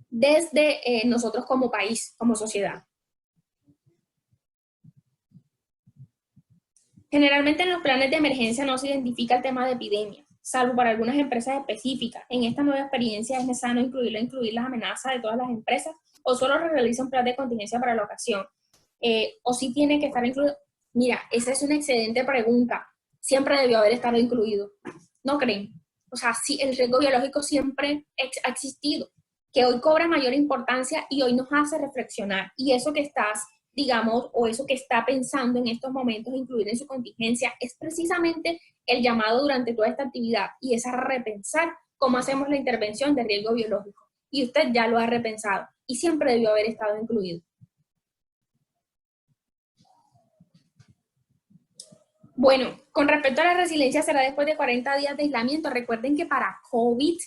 desde nosotros como país, como sociedad. Generalmente en los planes de emergencia no se identifica el tema de epidemia, salvo para algunas empresas específicas. En esta nueva experiencia es necesario incluir las amenazas de todas las empresas o solo se realiza un plan de contingencia para la ocasión. O si tiene que estar incluido. Mira, esa es una excelente pregunta. Siempre debió haber estado incluido. ¿No creen? O sea, sí, el riesgo biológico siempre ha existido, que hoy cobra mayor importancia y hoy nos hace reflexionar. Y eso que estás, digamos, o eso que está pensando en estos momentos incluir en su contingencia es precisamente el llamado durante toda esta actividad y es a repensar cómo hacemos la intervención de riesgo biológico. Y usted ya lo ha repensado y siempre debió haber estado incluido. Bueno, con respecto a la resiliencia será después de 40 días de aislamiento. Recuerden que para COVID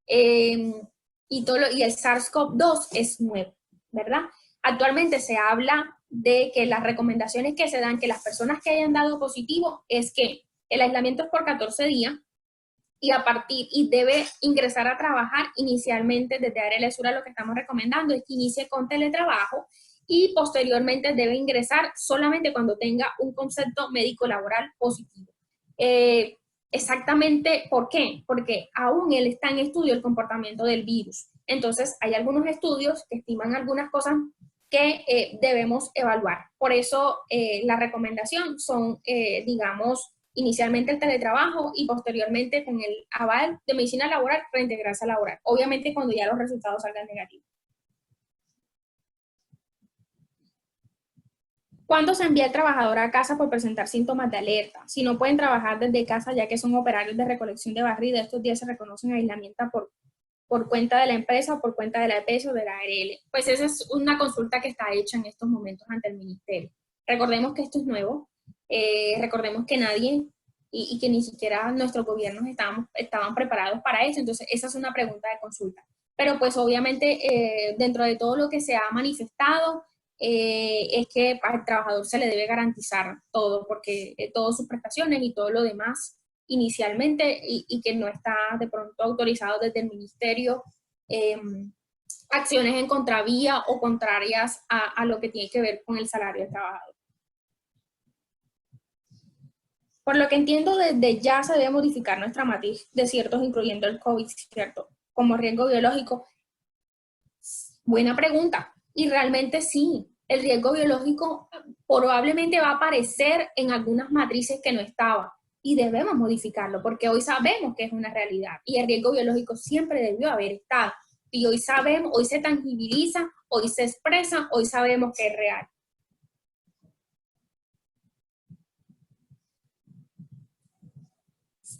y el SARS-CoV-2 es nuevo, ¿verdad? Actualmente se habla de que las recomendaciones que se dan, que las personas que hayan dado positivo, es que el aislamiento es por 14 días y debe ingresar a trabajar inicialmente desde ARL Sur. Lo que estamos recomendando es que inicie con teletrabajo y posteriormente debe ingresar solamente cuando tenga un concepto médico laboral positivo. Exactamente, ¿por qué? Porque aún él está en estudio el comportamiento del virus. Entonces, hay algunos estudios que estiman algunas cosas que debemos evaluar. Por eso, la recomendación son, digamos, inicialmente el teletrabajo y posteriormente con el aval de medicina laboral, reintegrarse a laboral. Obviamente cuando ya los resultados salgan negativos. ¿Cuándo se envía el trabajador a casa por presentar síntomas de alerta? Si no pueden trabajar desde casa ya que son operarios de recolección de barrida, estos días se reconocen aislamiento por cuenta de la empresa o por cuenta de la EPS o de la ARL. Pues esa es una consulta que está hecha en estos momentos ante el ministerio. Recordemos que esto es nuevo, recordemos que nadie y que ni siquiera nuestros gobiernos estaban preparados para eso, entonces esa es una pregunta de consulta. Pero pues obviamente dentro de todo lo que se ha manifestado, es que al trabajador se le debe garantizar todo, porque todas sus prestaciones y todo lo demás inicialmente y que no está de pronto autorizado desde el ministerio, acciones en contravía o contrarias a lo que tiene que ver con el salario del trabajador. Por lo que entiendo, desde ya se debe modificar nuestra matriz de ciertos, incluyendo el COVID, ¿cierto? Como riesgo biológico. Buena pregunta. Y realmente sí, el riesgo biológico probablemente va a aparecer en algunas matrices que no estaba y debemos modificarlo porque hoy sabemos que es una realidad y el riesgo biológico siempre debió haber estado. Y hoy sabemos, hoy se tangibiliza, hoy se expresa, hoy sabemos que es real.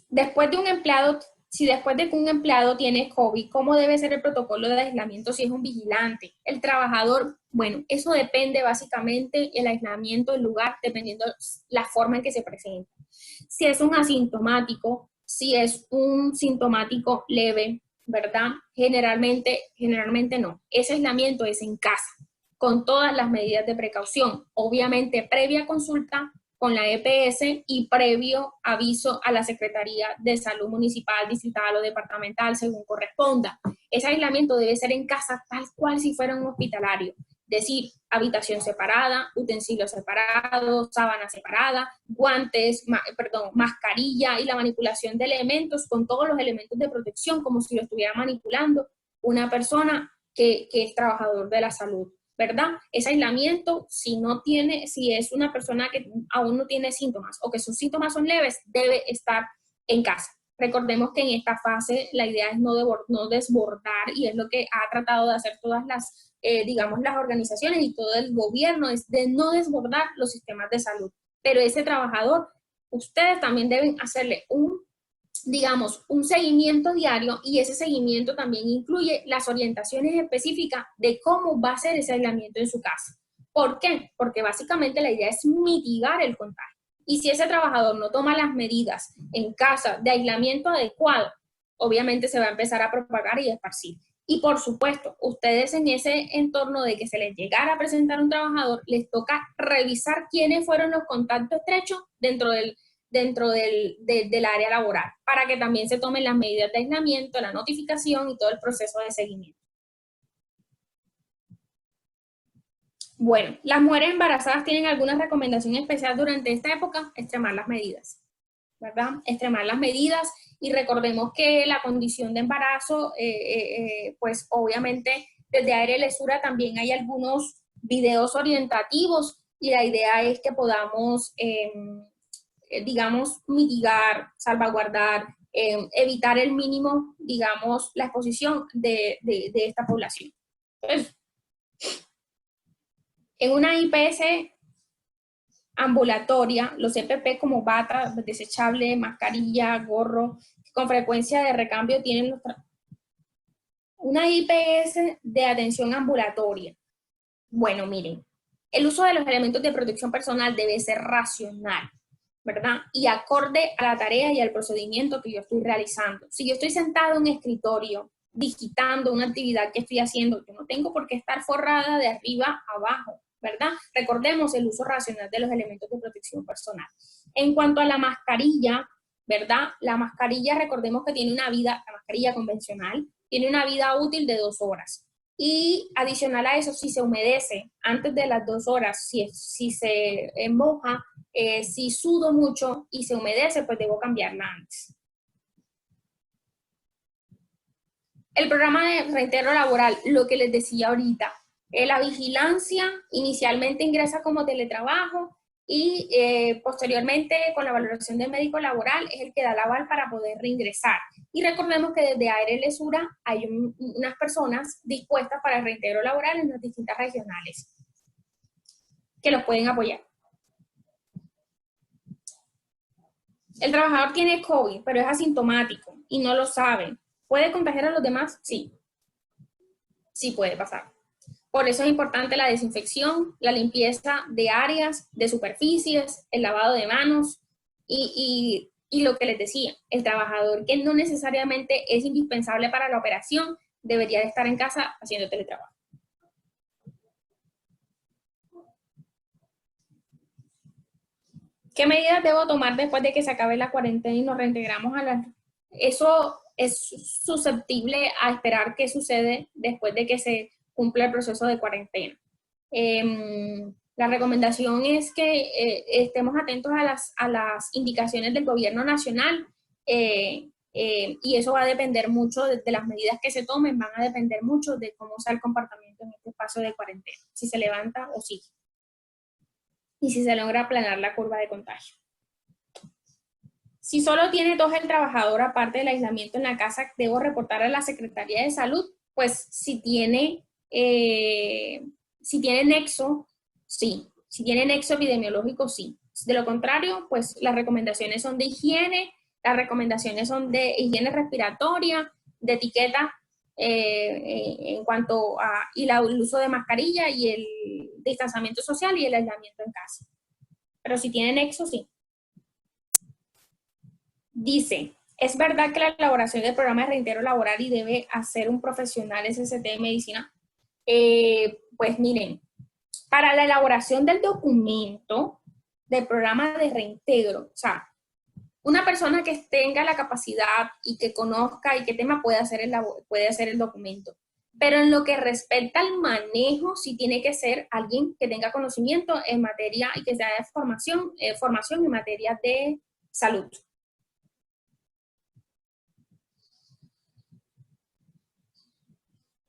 Después de un empleado, si después de que un empleado tiene COVID, ¿cómo debe ser el protocolo de aislamiento si es un vigilante? El trabajador, bueno, eso depende básicamente el aislamiento, el lugar, dependiendo la forma en que se presenta. Si es un asintomático, si es un sintomático leve, ¿verdad? Generalmente no. Ese aislamiento es en casa, con todas las medidas de precaución, obviamente previa consulta con la EPS y previo aviso a la Secretaría de Salud Municipal, Distrital o Departamental, según corresponda. Ese aislamiento debe ser en casa tal cual si fuera un hospitalario, es decir, habitación separada, utensilios separados, sábana separada, guantes, mascarilla y la manipulación de elementos con todos los elementos de protección, como si lo estuviera manipulando una persona que es trabajador de la salud, ¿verdad? Ese aislamiento, si es una persona que aún no tiene síntomas o que sus síntomas son leves, debe estar en casa. Recordemos que en esta fase la idea es no desbordar y es lo que ha tratado de hacer todas las, digamos, las organizaciones y todo el gobierno, es de no desbordar los sistemas de salud. Pero ese trabajador, ustedes también deben hacerle un seguimiento diario y ese seguimiento también incluye las orientaciones específicas de cómo va a ser ese aislamiento en su casa. ¿Por qué? Porque básicamente la idea es mitigar el contagio. Y si ese trabajador no toma las medidas en casa de aislamiento adecuado, obviamente se va a empezar a propagar y esparcir. Y por supuesto, ustedes en ese entorno de que se les llegara a presentar un trabajador, les toca revisar quiénes fueron los contactos estrechos dentro del área laboral, para que también se tomen las medidas de aislamiento, la notificación y todo el proceso de seguimiento. Bueno, las mujeres embarazadas tienen alguna recomendación especial durante esta época, extremar las medidas, ¿verdad? Extremar las medidas y recordemos que la condición de embarazo, pues obviamente desde ARL Sura también hay algunos videos orientativos y la idea es que podamos, digamos, mitigar, salvaguardar, evitar el mínimo, digamos, la exposición de esta población. Entonces, en una IPS ambulatoria, los EPP como bata, desechable, mascarilla, gorro, con frecuencia de recambio tienen una IPS de atención ambulatoria. Bueno, miren, el uso de los elementos de protección personal debe ser racional, ¿verdad? Y acorde a la tarea y al procedimiento que yo estoy realizando. Si yo estoy sentado en un escritorio, digitando una actividad que estoy haciendo, yo no tengo por qué estar forrada de arriba a abajo, ¿verdad? Recordemos el uso racional de los elementos de protección personal. En cuanto a la mascarilla, ¿verdad? La mascarilla, recordemos que tiene una vida, la mascarilla convencional, tiene una vida útil de 2 horas. Y adicional a eso, si se humedece antes de las 2 horas, si se moja, si sudo mucho y se humedece, pues debo cambiarla antes. El programa de reintegro laboral, lo que les decía ahorita, la vigilancia inicialmente ingresa como teletrabajo y posteriormente con la valoración del médico laboral es el que da el aval para poder reingresar. Y recordemos que desde ARL Sura hay unas personas dispuestas para el reintegro laboral en las distintas regionales que los pueden apoyar. El trabajador tiene COVID, pero es asintomático y no lo sabe. ¿Puede contagiar a los demás? Sí. Sí puede pasar. Por eso es importante la desinfección, la limpieza de áreas, de superficies, el lavado de manos y lo que les decía, el trabajador que no necesariamente es indispensable para la operación debería de estar en casa haciendo teletrabajo. ¿Qué medidas debo tomar después de que se acabe la cuarentena y nos reintegramos a la... Eso es susceptible a esperar qué sucede después de que se cumpla el proceso de cuarentena. La recomendación es que estemos atentos a las indicaciones del gobierno nacional y eso va a depender mucho de las medidas que se tomen, van a depender mucho de cómo sea el comportamiento en este espacio de cuarentena, si se levanta o sigue. Y si se logra aplanar la curva de contagio. Si solo tiene tos el trabajador, aparte del aislamiento en la casa, debo reportar a la Secretaría de Salud, pues si tiene nexo, sí. Si tiene nexo epidemiológico, sí. De lo contrario, pues las recomendaciones son de higiene, las recomendaciones son de higiene respiratoria, de etiqueta en cuanto a el uso de mascarilla y el distanciamiento social y el aislamiento en casa. Pero si tiene nexo, sí. Dice, ¿es verdad que la elaboración del programa de reintegro laboral y debe hacer un profesional SST de medicina? Pues miren, para la elaboración del documento del programa de reintegro, o sea, una persona que tenga la capacidad y que conozca y qué tema puede hacer el documento. Pero en lo que respecta al manejo, sí tiene que ser alguien que tenga conocimiento en materia y que sea de formación en materia de salud.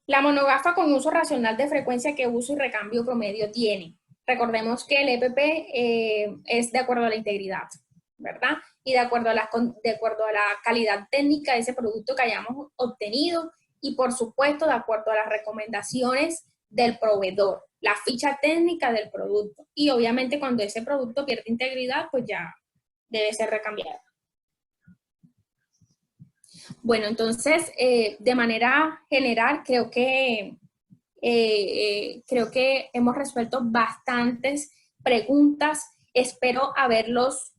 La monogafa con uso racional de frecuencia, ¿qué uso y recambio promedio tiene? Recordemos que el EPP es de acuerdo a la integridad, ¿verdad? Y de acuerdo a la calidad técnica de ese producto que hayamos obtenido y por supuesto de acuerdo a las recomendaciones del proveedor, la ficha técnica del producto. Y obviamente cuando ese producto pierde integridad, pues ya debe ser recambiado. Bueno, entonces, de manera general, creo que hemos resuelto bastantes preguntas. Espero haberlos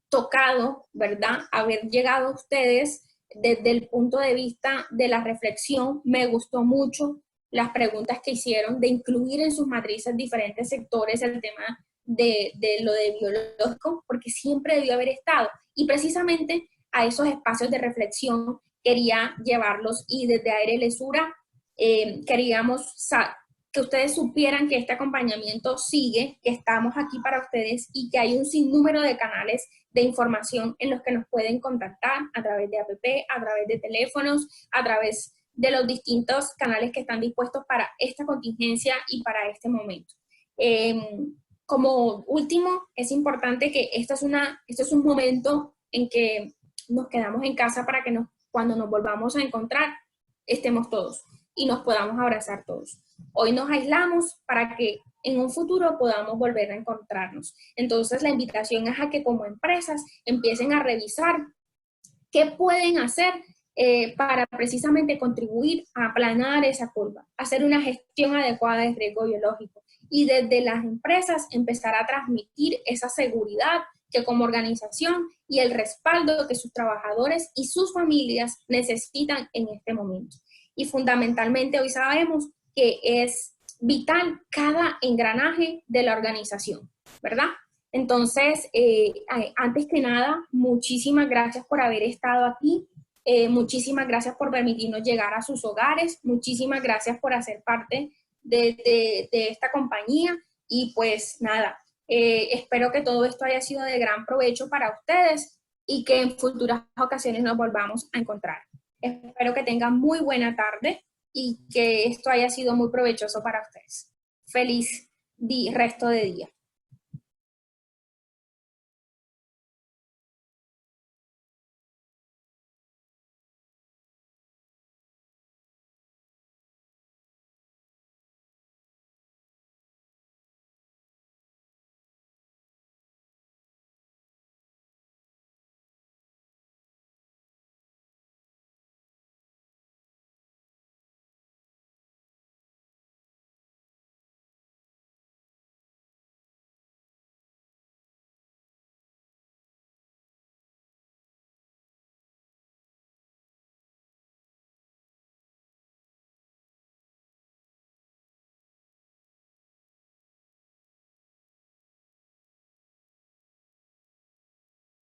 tocado, ¿verdad? Haber llegado a ustedes desde el punto de vista de la reflexión, me gustó mucho las preguntas que hicieron de incluir en sus matrices diferentes sectores el tema de lo de biológico, porque siempre debió haber estado. Y precisamente a esos espacios de reflexión quería llevarlos, y desde Aire Lesura queríamos que ustedes supieran que este acompañamiento sigue, que estamos aquí para ustedes y que hay un sinnúmero de canales de información en los que nos pueden contactar a través de app, a través de teléfonos, a través de los distintos canales que están dispuestos para esta contingencia y para este momento. Como último, es importante que esto es un momento en que nos quedamos en casa para que cuando nos volvamos a encontrar estemos todos y nos podamos abrazar todos. Hoy nos aislamos para que en un futuro podamos volver a encontrarnos. Entonces la invitación es a que como empresas empiecen a revisar qué pueden hacer para precisamente contribuir a aplanar esa curva, hacer una gestión adecuada de riesgo biológico y desde las empresas empezar a transmitir esa seguridad que como organización y el respaldo que sus trabajadores y sus familias necesitan en este momento. Y fundamentalmente hoy sabemos que es vital cada engranaje de la organización, ¿verdad? Entonces, antes que nada, muchísimas gracias por haber estado aquí, muchísimas gracias por permitirnos llegar a sus hogares, muchísimas gracias por hacer parte de esta compañía y pues nada, espero que todo esto haya sido de gran provecho para ustedes y que en futuras ocasiones nos volvamos a encontrar. Espero que tengan muy buena tarde y que esto haya sido muy provechoso para ustedes. Feliz resto de día.